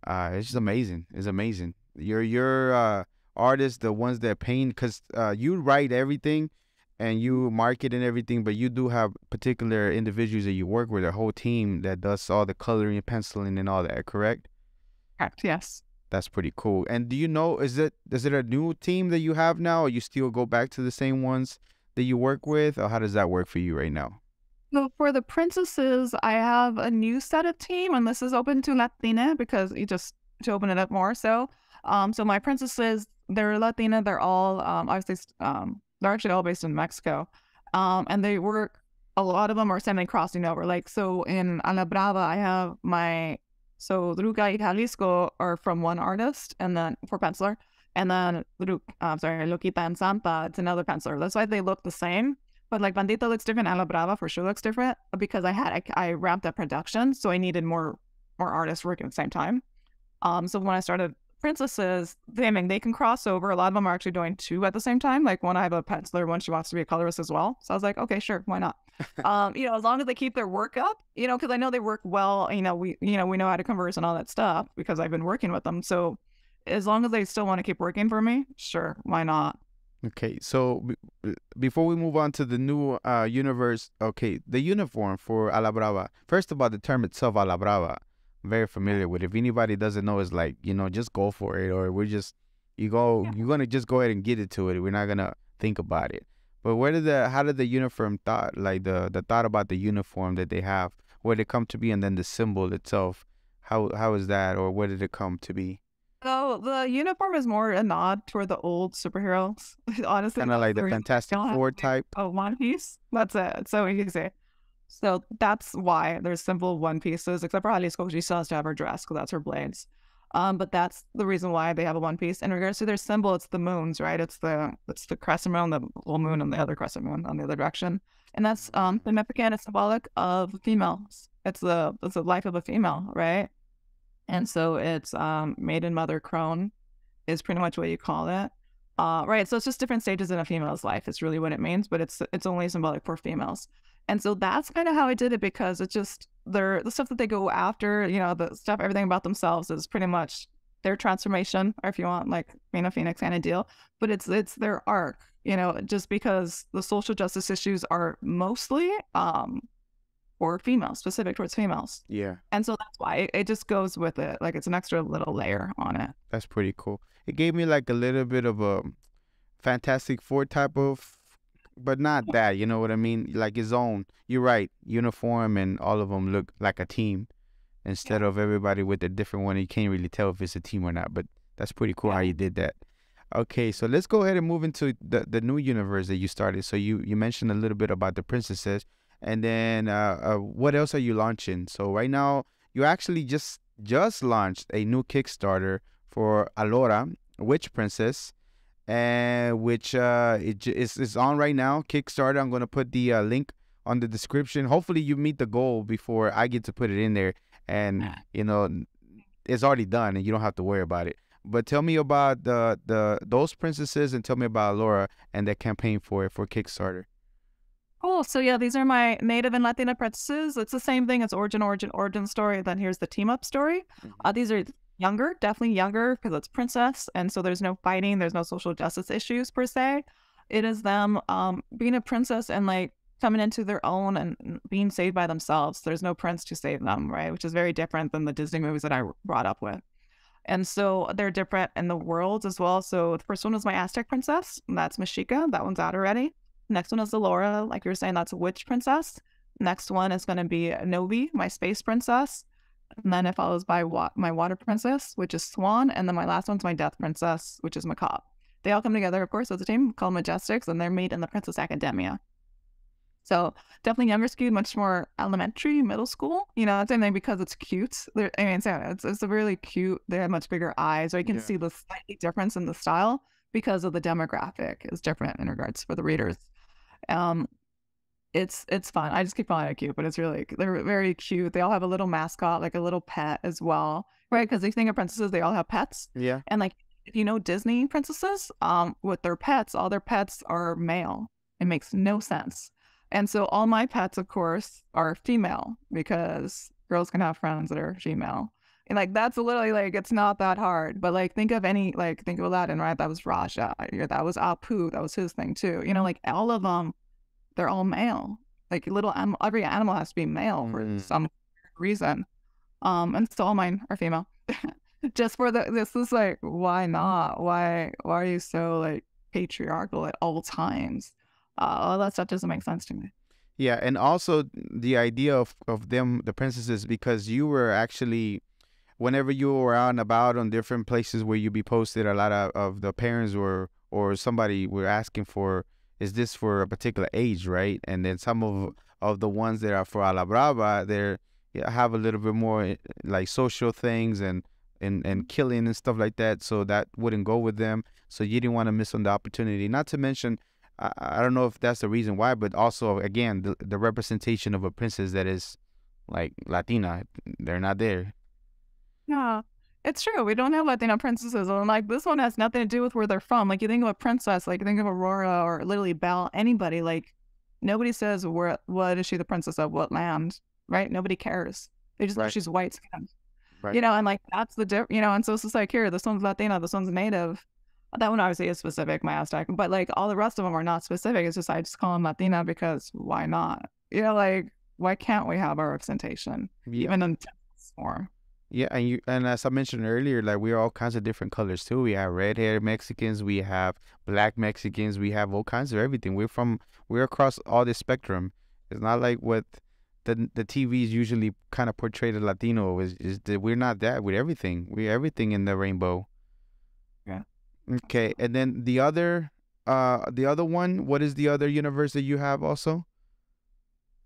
Speaker 2: It's just amazing. It's amazing. Your artists, the ones that paint, because you write everything and you market and everything, but you do have particular individuals that you work with, a whole team that does all the coloring, penciling, and all that, correct?
Speaker 3: Correct. Yes.
Speaker 2: That's pretty cool. And do you know, is it a new team that you have now, or you still go back to the same ones that you work with, or how does that work for you right now?
Speaker 3: So for the princesses, I have a new set of team, and this is open to Latina because you just to open it up more. So my princesses, they're Latina. They're all obviously they're actually all based in Mexico, and they work. A lot of them are semi-crossing over. Like so in A La Brava, I have Druga y Jalisco are from one artist, and then for penciler, and then Loquita and Santa, it's another penciler. That's why they look the same. But like Bandita looks different, A La Brava for sure looks different because I ramped up production, so I needed more artists working at the same time. So when I started Princesses, they can cross over. A lot of them are actually doing two at the same time. Like one, I have a penciler, one she wants to be a colorist as well. So I was like, okay, sure, why not? As long as they keep their work up, because I know they work well. We know how to converse and all that stuff because I've been working with them. So as long as they still want to keep working for me, sure, why not?
Speaker 2: Okay, so before we move on to the new universe, okay, the uniform for A La Brava. First about the term itself, A La Brava, I'm very familiar with. If anybody doesn't know, it's like, just go for it, or you're gonna just go ahead and get into it. We're not gonna think about it. But how did the uniform thought, like the thought about the uniform that they have, where did it come to be, and then the symbol itself, how is that, or where did it come to be?
Speaker 3: So the uniform is more a nod toward the old superheroes. Honestly,
Speaker 2: Kind of like the Fantastic Four type.
Speaker 3: Oh, One Piece. That's it. So easy. So that's why there's simple one pieces, except for Jalisco, she still has to have her dress because that's her blades. But that's the reason why they have a one piece. In regards to their symbol, it's the moons, right? It's the crescent moon, the full moon, and the other crescent moon on the other direction. And that's significant. It's symbolic of females. It's the life of a female, right? And so it's maiden, mother, crone is pretty much what you call it. Right. So it's just different stages in a female's life. It's really what it means, but it's only symbolic for females. And so that's kind of how I did it because it's just the stuff that they go after, the stuff, everything about themselves is pretty much their transformation, or if you want, like Kayden Phoenix kind of deal. But it's their arc, just because the social justice issues are mostly or females, specific towards females.
Speaker 2: Yeah.
Speaker 3: And so that's why it just goes with it. Like it's an extra little layer on it.
Speaker 2: That's pretty cool. It gave me like a little bit of a Fantastic Four type of, but not that, you know what I mean? Like his own, you're right, uniform, and all of them look like a team instead of everybody with a different one. You can't really tell if it's a team or not, but that's pretty cool how you did that. Okay, so let's go ahead and move into the new universe that you started. So you mentioned a little bit about the princesses. And then what else are you launching? So right now, you actually just launched a new Kickstarter for Alora, Witch Princess, and which is on right now. Kickstarter. I'm going to put the link on the description. Hopefully you meet the goal before I get to put it in there. And, it's already done and you don't have to worry about it. But tell me about those princesses and tell me about Alora and that campaign for Kickstarter.
Speaker 3: Cool. So yeah, these are my Native and Latina Princesses. It's the same thing. It's origin story. Then here's the team up story. These are younger, definitely younger because it's princess. And so there's no fighting. There's no social justice issues per se. It is them being a princess and like coming into their own and being saved by themselves. There's no prince to save them, right? Which is very different than the Disney movies that I brought up with. And so they're different in the worlds as well. So the first one was my Aztec princess. And that's Mexica. That one's out already. Next one is Alora, like you were saying, that's a witch princess. Next one is going to be Novi, my space princess. And then it follows by my water princess, which is Swan. And then my last one's my death princess, which is Macabre. They all come together, of course, as a team called Majestics, and they're made in the Princess Academia. So definitely younger skewed, much more elementary, middle school. Same thing because it's cute. It's a really cute. They have much bigger eyes. So you can see the slightly difference in the style because of the demographic is different in regards for the readers. It's fun. I just keep calling it cute, but they're very cute. They all have a little mascot, like a little pet as well, right? Because they think of princesses, they all have pets.
Speaker 2: Yeah.
Speaker 3: And like, if you know Disney princesses, with their pets, all their pets are male. It makes no sense. And so all my pets, of course, are female because girls can have friends that are female. And like that's literally like it's not that hard. But like think of Aladdin, right? That was Raja. That was Apu. That was his thing too. Like all of them, they're all male. Like every animal has to be male for some reason. And so all mine are female. Just for this is like, why not? Why are you so like patriarchal at all times? All that stuff doesn't make sense to me.
Speaker 2: Yeah, and also the idea of them, the princesses, because you were actually, whenever you were out and about on different places where you be posted, a lot of the parents or somebody were asking for, is this for a particular age, right? And then some of the ones that are for a la brava, they're have a little bit more like social things and killing and stuff like that, so that wouldn't go with them. So you didn't want to miss on the opportunity. Not to mention, I don't know if that's the reason why, but also again the representation of a princess that is like Latina, they're not there.
Speaker 3: Yeah, it's true. We don't have Latina princesses. And like this one has nothing to do with where they're from. Like you think of a princess, like you think of Aurora or Lily Bell, anybody. Like nobody says what is she the princess of, what land, right? Nobody cares. They just know she's white skinned. Right. And like that's the and so it's just like here, this one's Latina, this one's Native. That one obviously is specific, my Aztec, but like all the rest of them are not specific. It's just I just call them Latina because why not? Like why can't we have our representation even in form?
Speaker 2: Yeah, and as I mentioned earlier, like we're all kinds of different colors too. We have red hair Mexicans, we have black Mexicans, we have all kinds of everything. We're across all the spectrum. It's not like what the TVs usually kind of portray the Latino is that we're not that with everything. We're everything in the rainbow.
Speaker 3: Yeah.
Speaker 2: Okay, and then the other one, what is the other universe that you have also?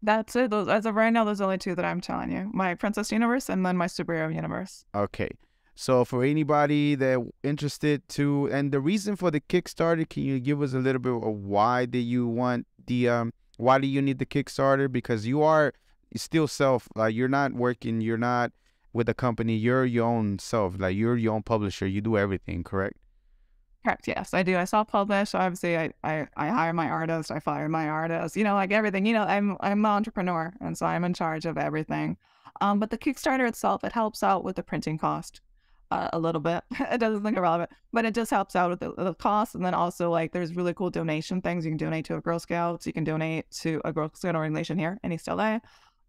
Speaker 3: That's it. As of right now, there's only two that I'm telling you. My princess universe and then my superhero universe.
Speaker 2: Okay. So for anybody that interested to, and the reason for the Kickstarter, can you give us a little bit of why do you want the why do you need the Kickstarter? Because you are still self, like you're not working, you're not with a company, you're your own self, like you're your own publisher, you do everything, correct?
Speaker 3: Correct. Yes, I do. I self-publish. Obviously, I hire my artist. I fire my artist. Like everything. I'm an entrepreneur, and so I'm in charge of everything. But the Kickstarter itself, it helps out with the printing cost a little bit. It doesn't look irrelevant, but it just helps out with the cost. And then also like there's really cool donation things. You can donate to a Girl Scouts. You can donate to a Girl Scout organization here in East LA.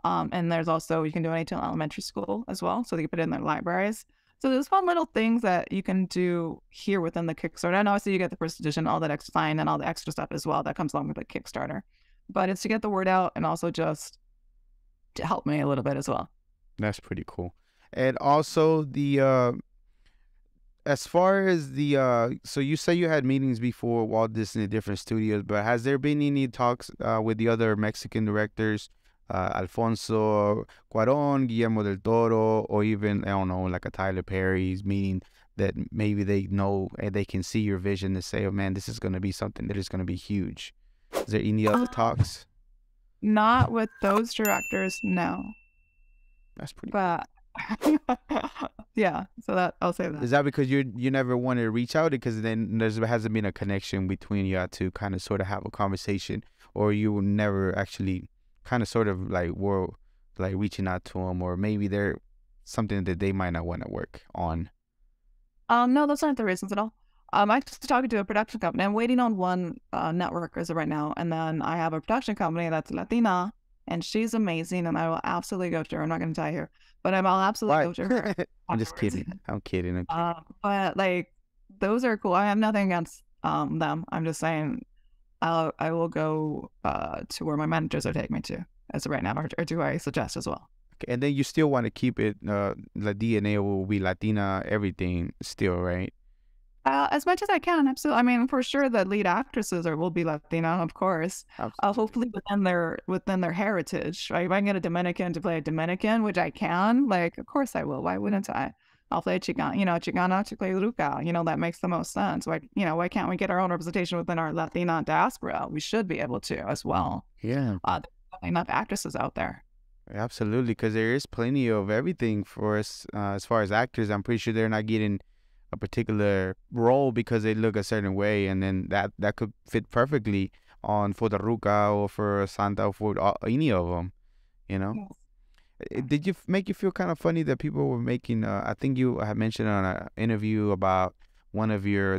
Speaker 3: And there's also you can donate to an elementary school as well, so they can put it in their libraries. So there's fun little things that you can do here within the Kickstarter. And obviously you get the first edition, all that extra sign and all the extra stuff as well that comes along with the Kickstarter. But it's to get the word out and also just to help me a little bit as well.
Speaker 2: That's pretty cool. And also the as far as the so you say you had meetings before Walt Disney, different studios, but has there been any talks with the other Mexican directors? Alfonso Cuarón, Guillermo del Toro, or even, I don't know, like a Tyler Perry's, meaning that maybe they know and they can see your vision to say, oh man, this is going to be something that is going to be huge. Is there any other talks?
Speaker 3: Not with those directors, no.
Speaker 2: That's pretty
Speaker 3: but yeah, so that I'll say that.
Speaker 2: Is that because you never wanted to reach out, because then there hasn't been a connection between you to kind of sort of have a conversation, or you never actually kind of sort of like were like reaching out to them, or maybe they're something that they might not want to work on?
Speaker 3: No, those aren't the reasons at all. I just talking to a production company. I'm waiting on one network as of right now, and then I have a production company that's Latina, and she's amazing, and I will absolutely go to her. I'm not going to tell you, but I'll absolutely go to her.
Speaker 2: I'm just kidding. I'm kidding.
Speaker 3: But like those are cool. I have nothing against them. I'm just saying I will go to where my managers are taking me to as of right now, or do I suggest as well?
Speaker 2: Okay, and then you still want to keep it, the DNA will be Latina, everything still, right?
Speaker 3: As much as I can, absolutely. I mean, for sure, the lead actresses will be Latina, of course. Hopefully within their heritage, right? If I can get a Dominican to play a Dominican, which I can, like, of course I will. Why wouldn't I? I'll play Chicana to play Luca. That makes the most sense. Why can't we get our own representation within our Latina diaspora? We should be able to as well.
Speaker 2: Yeah.
Speaker 3: There's enough actresses out there.
Speaker 2: Absolutely, because there is plenty of everything for us as far as actors. I'm pretty sure they're not getting a particular role because they look a certain way, and then that could fit perfectly on for the Ruca or for Santa or for any of them,
Speaker 3: Yes.
Speaker 2: Did you make you feel kind of funny that people were making? I think you had mentioned on an interview about one of your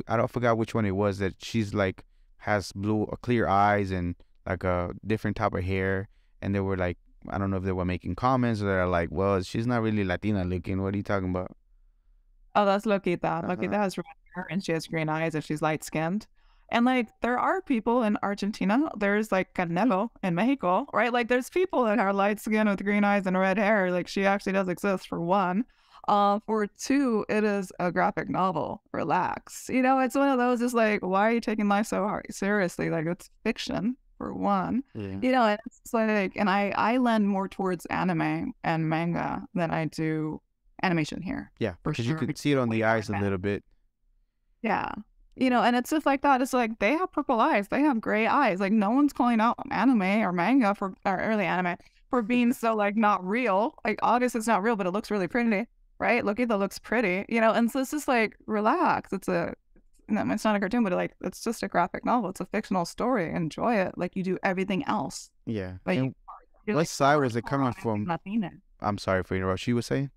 Speaker 2: I don't forgot which one it was, that she's like has blue clear eyes and like a different type of hair, and they were like, I don't know if they were making comments or they're like, well, she's not really Latina looking. What are you talking about?
Speaker 3: Oh, that's Loquita.
Speaker 2: Uh-huh.
Speaker 3: Loquita has red hair and she has green eyes and she's light skinned. And like there are people in Argentina, there's like Canelo in Mexico, right? Like there's people that are light skinned with green eyes and red hair. Like she actually does exist for one. For two, it is a graphic novel. Relax. You know, it's one of those, it's like, why are you taking life so hard seriously? Like it's fiction for one.
Speaker 2: Yeah.
Speaker 3: You know, and it's like, and I lend more towards anime and manga than I do animation here.
Speaker 2: Yeah,
Speaker 3: For
Speaker 2: because
Speaker 3: sure.
Speaker 2: you could see it on the eyes a little bit.
Speaker 3: Yeah. You know, and it's just like that. It's like they have purple eyes, they have gray eyes. Like no one's calling out anime or manga or early anime for being so like not real. Like obviously it's not real, but it looks really pretty, right? Look at that, looks pretty, you know. And so it's just like relax. It's not a cartoon, but it's just a graphic novel. It's a fictional story. Enjoy it like you do everything else.
Speaker 2: Yeah.
Speaker 3: Like
Speaker 2: And what side was it coming from?
Speaker 3: Latina.
Speaker 2: I'm sorry for interrupting. You were saying?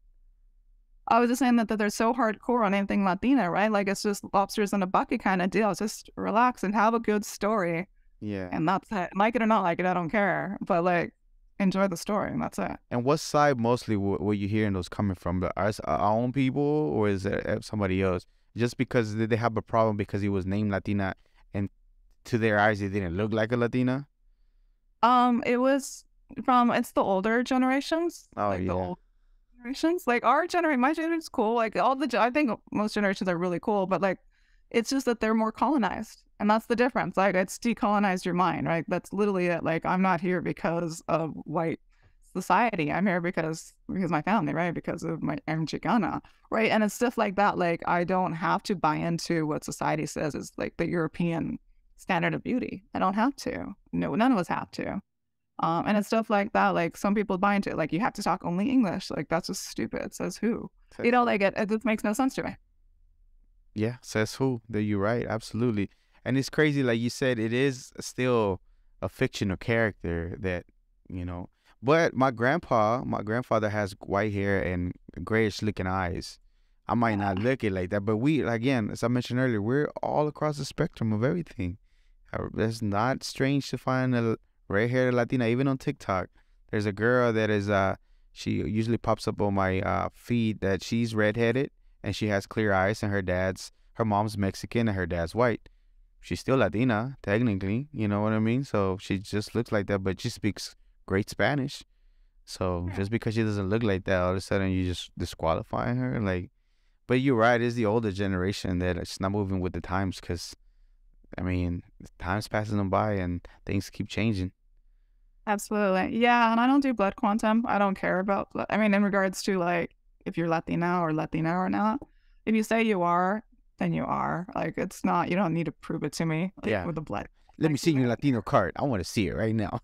Speaker 3: I was just saying that they're so hardcore on anything Latina, right? Like it's just lobsters in a bucket kind of deal. Just relax and have a good story.
Speaker 2: Yeah.
Speaker 3: And that's it. Like it or not like it, I don't care. But like enjoy the story and that's it.
Speaker 2: And what side mostly were you hearing those coming from? Our own people, or is it somebody else? Just because they have a problem because he was named Latina and to their eyes it didn't look like a Latina?
Speaker 3: It was it's the older generations.
Speaker 2: Oh,
Speaker 3: like
Speaker 2: yeah.
Speaker 3: the old generations. Like our generation, my generation's cool. Like I think most generations are really cool, but like it's just that they're more colonized. And that's the difference. Like it's decolonized your mind, right? That's literally it. Like I'm not here because of white society. I'm here because my family, right? Because of I'm Chicana, right? And it's stuff like that. Like I don't have to buy into what society says is like the European standard of beauty. I don't have to. No, none of us have to. And it's stuff like that. Like some people buy into it. Like you have to talk only English. Like that's just stupid. Says who? You know, like it just makes no sense to me.
Speaker 2: Yeah, says who? That you're right, absolutely. And it's crazy, like you said, it is still a fictional character that, you know. But my grandfather has white hair and grayish looking eyes. I might not look it like that, but we, again, as I mentioned earlier, we're all across the spectrum of everything. It's not strange to find a red-haired Latina, even on TikTok. There's a girl that is, she usually pops up on my feed that she's redheaded and she has clear eyes, and her mom's Mexican and her dad's white. She's still Latina, technically, you know what I mean? So she just looks like that, but she speaks great Spanish. So just because she doesn't look like that, all of a sudden you just disqualifying her. Like, but you're right, it's the older generation that it's not moving with the times because, I mean, time's passing them by and things keep changing.
Speaker 3: Absolutely. Yeah. And I don't do blood quantum. I don't care about, I mean, in regards to like, if you're Latina or not, if you say you are, then you are. Like, it's not, you don't need to prove it to me like, with the blood.
Speaker 2: Let me see your Latino card. I want to see it right now.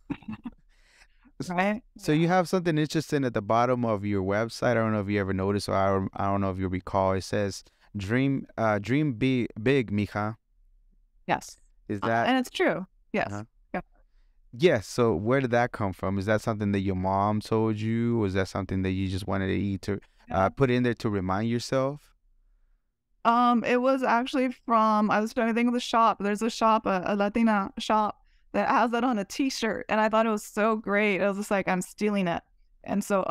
Speaker 3: Right?
Speaker 2: So you have something interesting at the bottom of your website. I don't know if you ever noticed, or I don't know if you recall. It says, dream big, mija.
Speaker 3: Yes.
Speaker 2: Is that?
Speaker 3: And it's true. Yes.
Speaker 2: Uh-huh.
Speaker 3: Yeah.
Speaker 2: Yes. So where did that come from? Is that something that your mom told you? Or is that something that you just wanted to eat to put in there to remind yourself?
Speaker 3: It was actually from, I was trying to think of the shop. There's a shop, a Latina shop that has that on a t-shirt. And I thought it was so great. It was just like, I'm stealing it. And so,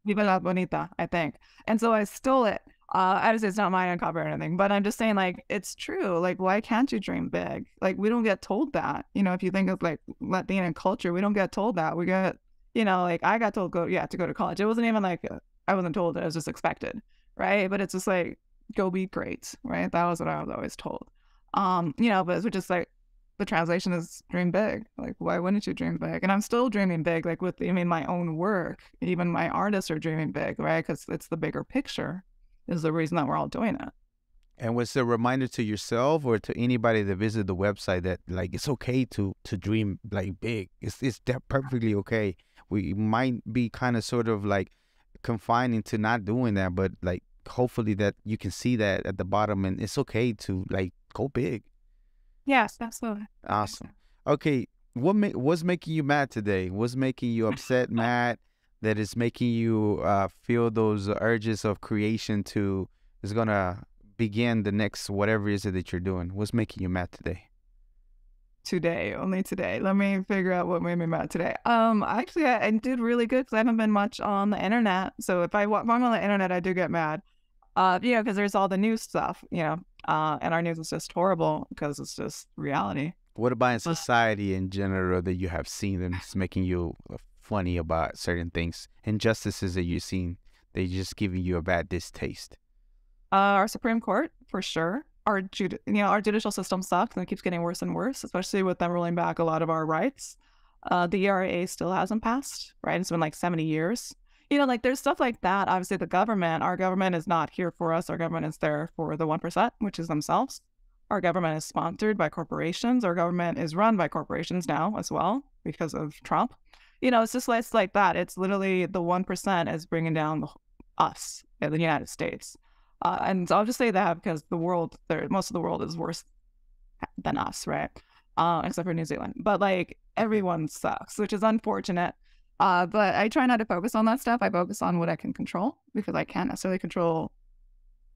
Speaker 3: Viva la Bonita, I think. And so I stole it. Obviously it's not mine on copyright or anything, but I'm just saying like, it's true. Like, why can't you dream big? Like, we don't get told that, you know, if you think of like Latina culture, we don't get told that. We get, you know, like I got told to go to college. It wasn't even like, I wasn't told, it was just expected. Right. But it's just like, go be great, right? That was what I was always told. You know, but it's just like the translation is dream big. Like, why wouldn't you dream big? And I'm still dreaming big, like with my own work. Even my artists are dreaming big, right? Because it's the bigger picture is the reason that we're all doing it.
Speaker 2: And was it a reminder to yourself or to anybody that visited the website that like it's okay to dream like big? It's perfectly okay. We might be kind of sort of like confining to not doing that, but like hopefully that you can see that at the bottom, and it's okay to like go big.
Speaker 3: Yes, absolutely.
Speaker 2: Awesome. Okay, what's making you mad today? What's making you upset, mad, that is making you feel those urges of creation to is gonna begin the next whatever it is that you're doing? What's making you mad today?
Speaker 3: Today, only today. Let me figure out what made me mad today. Actually, I did really good because I haven't been much on the internet. So if I'm on the internet, I do get mad. Because there's all the news stuff, and our news is just horrible because it's just reality.
Speaker 2: What about in society in general that you have seen that's making you funny about certain things, injustices that you've seen, they just giving you a bad distaste?
Speaker 3: Our Supreme Court, for sure. Our judicial system sucks and it keeps getting worse and worse, especially with them rolling back a lot of our rights. The ERA still hasn't passed, right? It's been like 70 years. There's stuff like that. Obviously, our government is not here for us. Our government is there for the 1%, which is themselves. Our government is sponsored by corporations. Our government is run by corporations now as well because of Trump. It's just like that. It's literally the 1% is bringing down us in the United States. And I'll just say that because most of the world is worse than us, right? Except for New Zealand. But everyone sucks, which is unfortunate. But I try not to focus on that stuff. I focus on what I can control because I can't necessarily control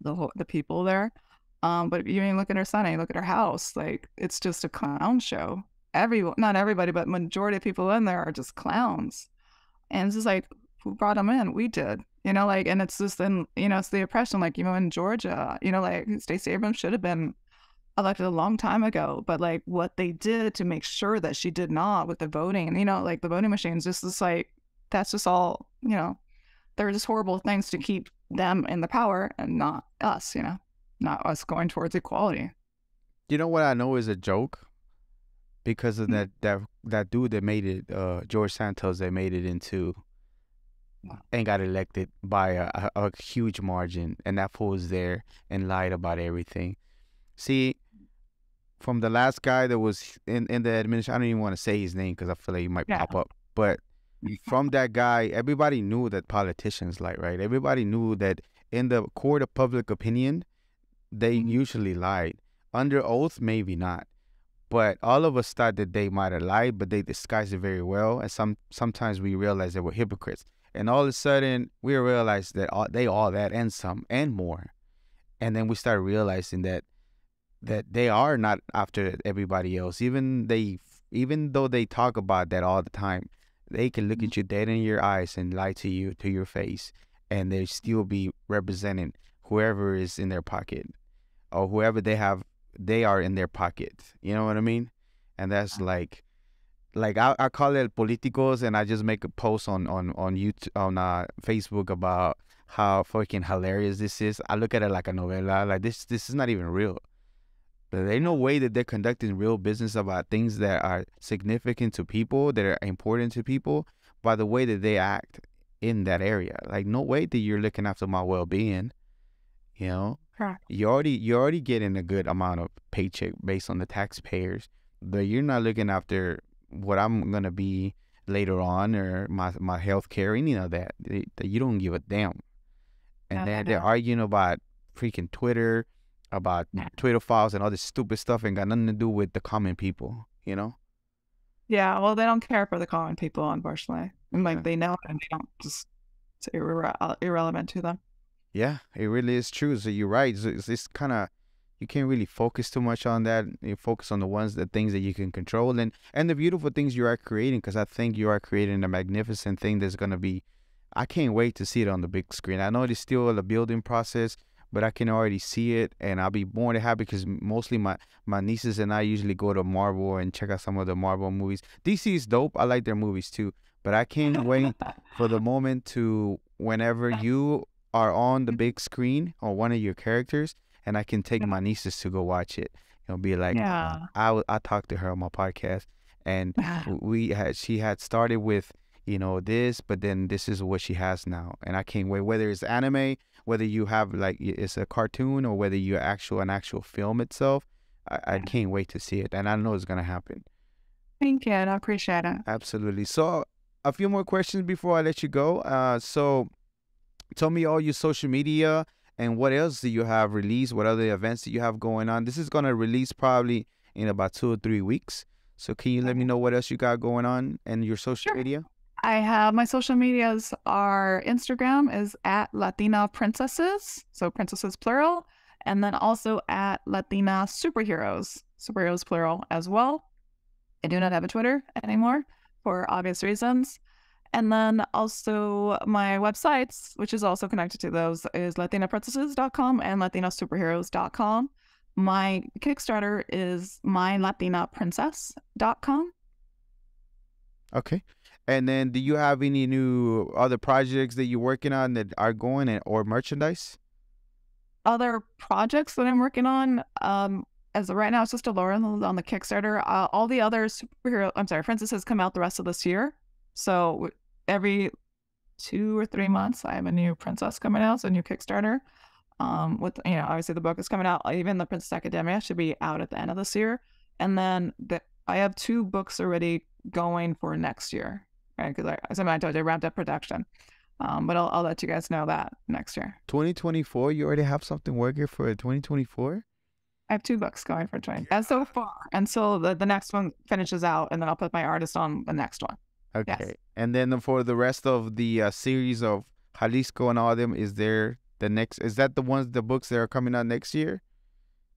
Speaker 3: the people there. But you look at our son, you look at our house, it's just a clown show. Not everybody, but majority of people in there are just clowns. And it's just who brought them in? We did. And it's just, it's the oppression, in Georgia, Stacey Abrams should have been elected a long time ago, but what they did to make sure that she did not with the voting, the voting machines, just this, that's just all, they're just horrible things to keep them in the power and not us, not us going towards equality.
Speaker 2: You know what I know is a joke? Because of that dude that made it, George Santos, that made it into and got elected by a huge margin, and that fool was there and lied about everything. See, from the last guy that was in the administration, I don't even want to say his name because I feel like he might pop up, but from that guy, everybody knew that politicians lie, right? Everybody knew that in the court of public opinion, they usually lied. Under oath, maybe not. But all of us thought that they might have lied, but they disguised it very well. And sometimes we realized they were hypocrites. And all of a sudden, we realized that they all that and some and more. And then we started realizing that they are not after everybody else. Even though they talk about that all the time, they can look at you dead in your eyes and lie to you to your face, and they still be representing whoever is in their pocket or whoever they are in their pocket. You know what I mean? And that's I call it politicos, and I just make a post on YouTube, on Facebook about how fucking hilarious this is. I look at it like a novela. This is not even real. But there ain't no way that they're conducting real business about things that are significant to people, that are important to people, by the way that they act in that area. No way that you're looking after my well-being.
Speaker 3: Correct.
Speaker 2: You're already getting a good amount of paycheck based on the taxpayers, but you're not looking after what I'm gonna be later on, or my health care, any of that. You don't give a damn. And then they're arguing about freaking Twitter, about Twitter files and all this stupid stuff, and got nothing to do with the common people,
Speaker 3: Yeah, well, they don't care for the common people, unfortunately. And they know it, and they don't, just it's irrelevant to them.
Speaker 2: Yeah, it really is true. So you're right. So it's kind of, you can't really focus too much on that. You focus on the things that you can control, and the beautiful things you are creating, because I think you are creating a magnificent thing that's going to be, I can't wait to see it on the big screen. I know it's still a building process, but I can already see it, and I'll be more than happy because mostly my nieces and I usually go to Marvel and check out some of the Marvel movies. DC is dope. I like their movies too, but I can't wait for the moment to whenever you are on the big screen or one of your characters, and I can take my nieces to go watch it. Be like, I talked to her on my podcast, and she had started with this, but then this is what she has now, and I can't wait. Whether it's anime, whether you have it's a cartoon, or whether you an actual film itself, I can't wait to see it, and I know it's gonna happen.
Speaker 3: Thank you. I appreciate it.
Speaker 2: Absolutely. So a few more questions before I let you go. So tell me all your social media and what else do you have released? What other events do you have going on? This is gonna release probably in about 2 or 3 weeks. So can you let me know what else you got going on and your social media?
Speaker 3: I have my social medias are Instagram is at Latina Princesses, so princesses plural, and then also at Latina Superheroes, superheroes plural as well. I do not have a Twitter anymore for obvious reasons. And then also my websites, which is also connected to those, is latinaprincesses.com and latinasuperheroes.com. My Kickstarter is mylatinaprincess.com.
Speaker 2: Okay. And then do you have any new other projects that you're working on that are going or merchandise?
Speaker 3: Other projects that I'm working on, as of right now, it's just Allura on the Kickstarter. All the other princesses come out the rest of this year. So every 2 or 3 months, I have a new princess coming out, so a new Kickstarter. With obviously the book is coming out. Even the Princess Academia should be out at the end of this year, and then I have 2 books already going for next year, right? Because as I told you, I ramped up production. But I'll let you guys know that next year.
Speaker 2: 2024, you already have something working for 2024?
Speaker 3: I have 2 books going for 20, and so far, until the next one finishes out, and then I'll put my artist on the next one.
Speaker 2: Okay.
Speaker 3: Yes.
Speaker 2: And then for the rest of the series of Jalisco and all of them, is that the books that are coming out next year?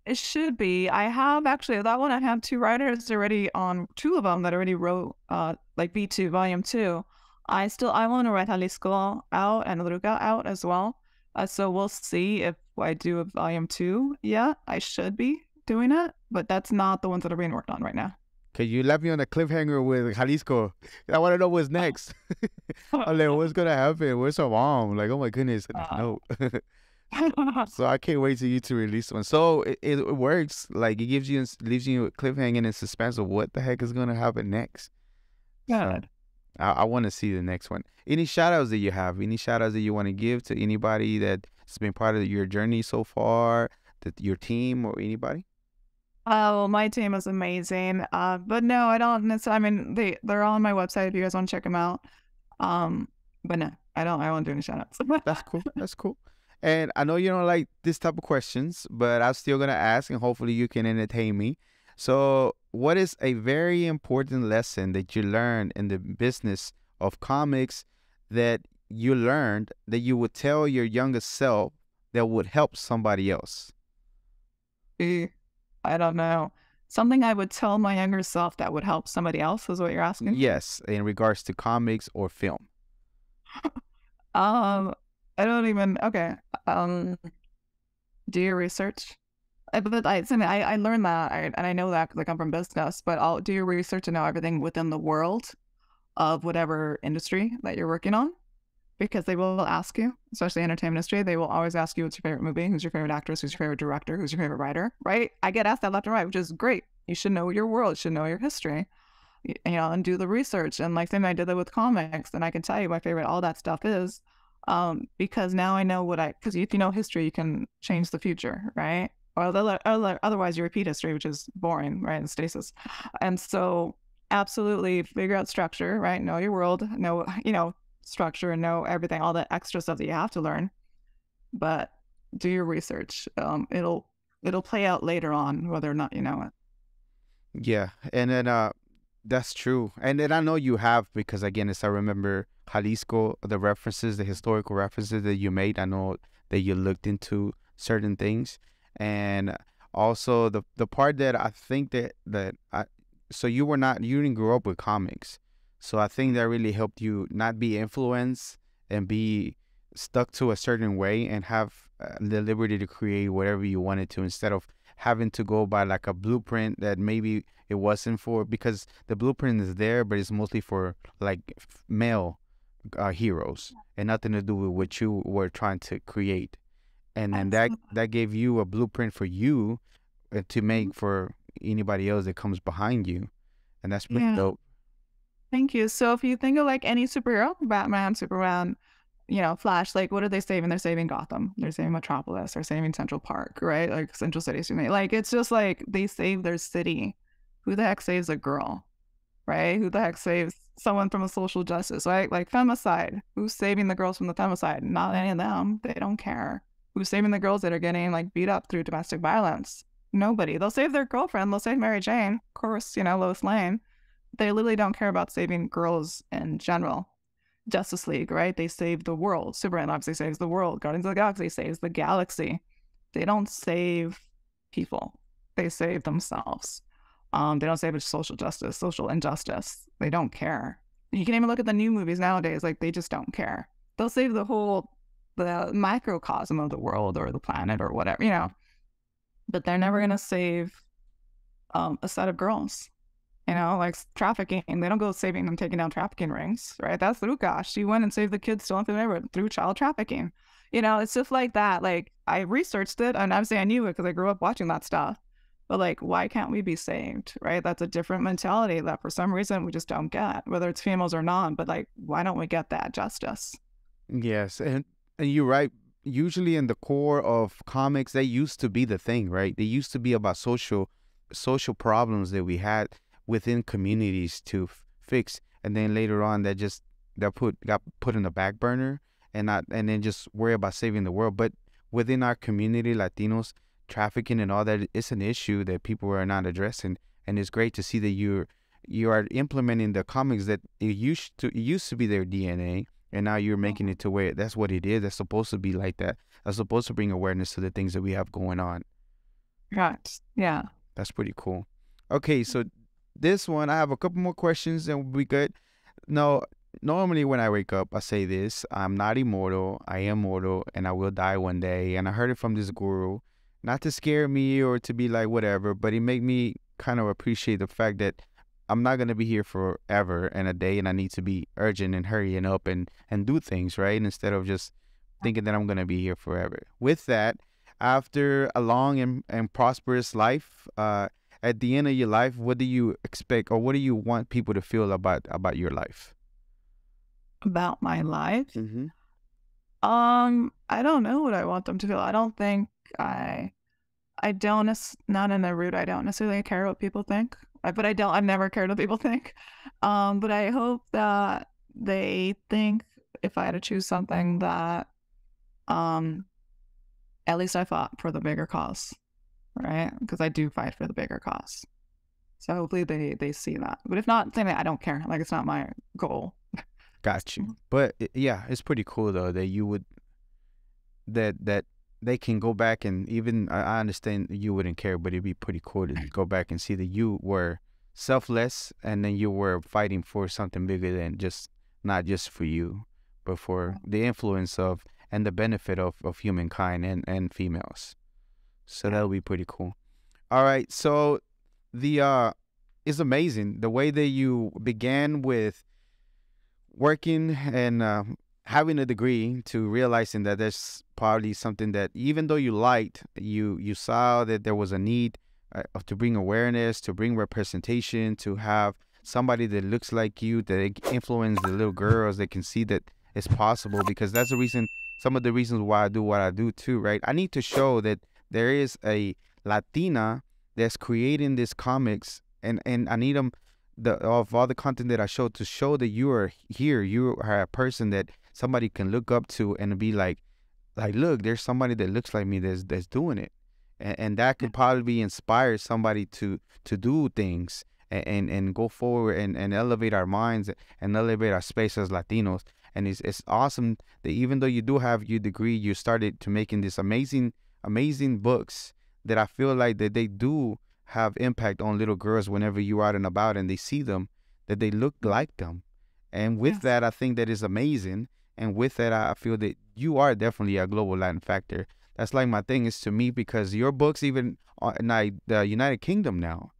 Speaker 3: It should be. I have actually that one. I have 2 writers already on 2 of them that already wrote like B2 Volume 2. I want to write Jalisco out and Luca out as well. So we'll see if I do a Volume 2. Yeah, I should be doing it, but that's not the ones that are being worked on right now.
Speaker 2: Okay, you left me on a cliffhanger with Jalisco. I want to know what's next. I'm like, what's gonna happen? Where's our mom? Like, oh my goodness, no. So I can't wait for you to release one. So it works. Like it leaves you cliffhanging and suspense of what the heck is gonna happen next.
Speaker 3: Good.
Speaker 2: I want to see the next one. Any shout outs that you have? Any shout outs that you want to give to anybody that's been part of your journey so far? Your team or anybody?
Speaker 3: Oh, my team is amazing. But no, I don't necessarily. I mean, they're all on my website if you guys want to check them out. But no, I won't do any shout outs.
Speaker 2: That's cool. That's cool. And I know you don't like this type of questions, but I'm still gonna ask, and hopefully you can entertain me. So, what is a very important lesson that you learned in the business of comics that you learned that you would tell your younger self that would help somebody else?
Speaker 3: I don't know. Something I would tell my younger self that would help somebody else is what you're asking?
Speaker 2: Yes, in regards to comics or film.
Speaker 3: I don't even. Okay. Do your research. But I learned that, and I know that because I come from business. But I'll do your research and know everything within the world of whatever industry that you're working on, because they will ask you, especially entertainment industry. They will always ask you what's your favorite movie, who's your favorite actress, who's your favorite director, who's your favorite writer. Right? I get asked that left and right, which is great. You should know your world. You should know your history. And do the research. And like I did that with comics, and I can tell you my favorite all that stuff is. Because now I know because if you know history, you can change the future, right? Or otherwise you repeat history, which is boring, right? And stasis. And so absolutely figure out structure, right? Know your world, know, structure, and know everything, all the extra stuff that you have to learn. But do your research. It'll play out later on, whether or not you know it.
Speaker 2: Yeah. And then, that's true. And then I know you have, because again, as I remember Jalisco, the historical references that you made, I know that you looked into certain things. And also the part that I think so you didn't grow up with comics. So I think that really helped you not be influenced and be stuck to a certain way and have the liberty to create whatever you wanted to, instead of having to go by like a blueprint that maybe it wasn't for, because the blueprint is there, but it's mostly for like male heroes and nothing to do with what you were trying to create. And then that gave you a blueprint for you to make for anybody else that comes behind you. And that's pretty dope.
Speaker 3: Thank you. So if you think of like any superhero, Batman, Superman, Flash, like what are they saving? They're saving Gotham. They're saving Metropolis. They're saving Central Park, right? Like Central City. Like it's just like they save their city. Who the heck saves a girl, right? Who the heck saves someone from a social justice, right? Like femicide. Who's saving the girls from the femicide? Not any of them. They don't care. Who's saving the girls that are getting like beat up through domestic violence? Nobody. They'll save their girlfriend. They'll save Mary Jane. Of course, Lois Lane. They literally don't care about saving girls in general. Justice League, right? They save the world. Superman obviously saves the world. Guardians of the Galaxy saves the galaxy. They don't save people. They save themselves. They don't save social justice, social injustice. They don't care. You can even look at the new movies nowadays. Like, they just don't care. They'll save the microcosm of the world or the planet or whatever, but they're never going to save a set of girls. Like trafficking. They don't go saving them, taking down trafficking rings, right? That's Lukash. She went and saved the kids stolen from the neighborhood through child trafficking. It's just like that. Like, I researched it, and obviously I knew it because I grew up watching that stuff. But like, why can't we be saved, right? That's a different mentality that for some reason we just don't get, whether it's females or not. But like, why don't we get that justice?
Speaker 2: Yes, and you're right. Usually in the core of comics, they used to be the thing, right? They used to be about social problems that we had within communities to fix, and then later on that got put in the back burner and then just worry about saving the world. But within our community, Latinos, trafficking and all that, it's an issue that people are not addressing, and it's great to see that you are implementing the comics that it used to be their DNA, and now you're making it to where that's what it is. That's supposed to be like that. That's supposed to bring awareness to the things that we have going on.
Speaker 3: Right. Yeah.
Speaker 2: That's pretty cool. Okay, so this one, I have a couple more questions and we'll be good. No, normally when I wake up, I say this: I'm not immortal, I am mortal, and I will die one day. And I heard it from this guru, not to scare me or to be like whatever, but it made me kind of appreciate the fact that I'm not going to be here forever and a day, and I need to be urgent and hurrying up and do things, right? Instead of just thinking that I'm going to be here forever. With that, after a long and prosperous life, at the end of your life, what do you expect, or what do you want people to feel about your life?
Speaker 3: About my life?
Speaker 2: Mm-hmm.
Speaker 3: I don't know what I want them to feel. I don't think I don't, not in the root, I don't necessarily care what people think. But I've never cared what people think. But I hope that they think, if I had to choose something, that at least I fought for the bigger cause, right? Because I do fight for the bigger cause. So hopefully they see that. But if not, then I don't care. Like, it's not my goal.
Speaker 2: Got you. But yeah, it's pretty cool though that you would that they can go back, and even I understand you wouldn't care, but it'd be pretty cool to go back and see that you were selfless, and then you were fighting for something bigger than not just for you, but for the influence of and the benefit of humankind and females. So that'll be pretty cool. All right, so it's amazing the way that you began with working and having a degree to realizing that there's probably something that, even though you liked, you saw that there was a need to bring awareness, to bring representation, to have somebody that looks like you, that influence the little girls that can see that it's possible. Because that's the reason, some of the reasons why I do what I do too, right? I need to show that there is a Latina that's creating these comics, and I need them, of all the content that I show, to show that you are here, you are a person that somebody can look up to and be like, look, there's somebody that looks like me that's doing it, and that could probably inspire somebody to do things and go forward and elevate our minds and elevate our space as Latinos. And it's awesome that even though you do have your degree, you started to making this amazing books that I feel like that they do have impact on little girls whenever you're out and about and they see them, that they look like them. And with that, I think that is amazing. And with that, I feel that you are definitely a global Latin factor. That's like my thing is to me, because your books even in the United Kingdom now.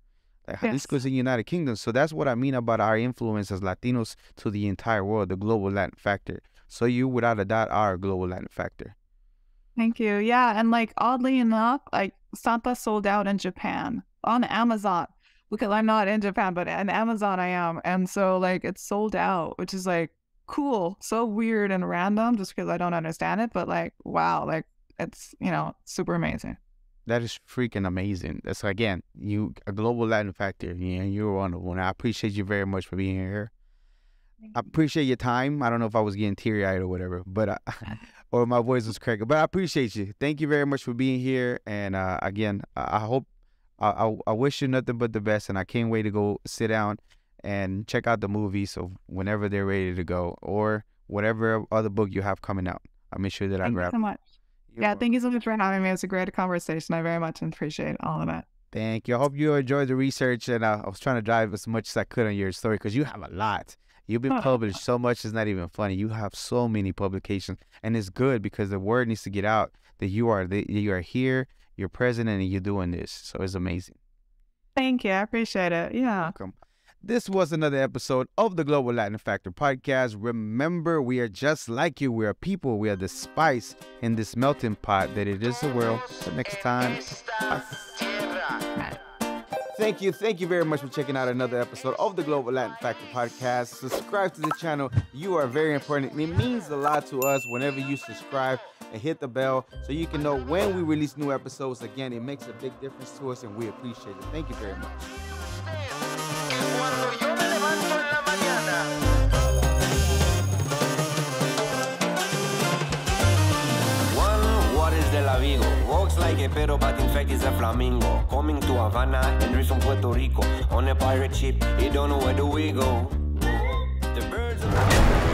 Speaker 2: This goes in the United Kingdom. So that's what I mean about our influence as Latinos to the entire world, the global Latin factor. So you, without a doubt, are a global Latin factor.
Speaker 3: Thank you. Yeah. And like, oddly enough, like, Santa sold out in Japan on Amazon, because I'm not in Japan, but in Amazon I am. And so like, it's sold out, which is like cool. So weird and random just because I don't understand it. But like, wow, like it's, super amazing.
Speaker 2: That is freaking amazing. That's, again, you a global Latin factor, and you're wonderful. And I appreciate you very much for being here. I appreciate your time. I don't know if I was getting teary-eyed or whatever, but or my voice was cracking. But I appreciate you. Thank you very much for being here. And again, I hope I wish you nothing but the best, and I can't wait to go sit down and check out the movie. So whenever they're ready to go, or whatever other book you have coming out, I'll make sure that I grab.
Speaker 3: Thank you so much. Yeah, thank you so much for having me. It was a great conversation. I very much appreciate all of it.
Speaker 2: Thank you. I hope you enjoyed the research, and I was trying to drive as much as I could on your story because you have a lot. You've been published so much, it's not even funny. You have so many publications, and it's good because the word needs to get out that you are here, you're present, and you're doing this. So it's amazing.
Speaker 3: Thank you. I appreciate it. Yeah.
Speaker 2: Welcome. This was another episode of the Global Latin Factor podcast. Remember, we are just like you. We are people. We are the spice in this melting pot that it is the world. Until next time. Thank you very much for checking out another episode of the Global Latin Factor podcast. Subscribe to the channel. You are very important. It means a lot to us whenever you subscribe and hit the bell so you can know when we release new episodes. Again, it makes a big difference to us, and we appreciate it. Thank you very much.
Speaker 4: Walks like a pedo, but in fact he's a flamingo. Coming to Havana, Henry's from Puerto Rico. On a pirate ship, he don't know where do we go. The birds are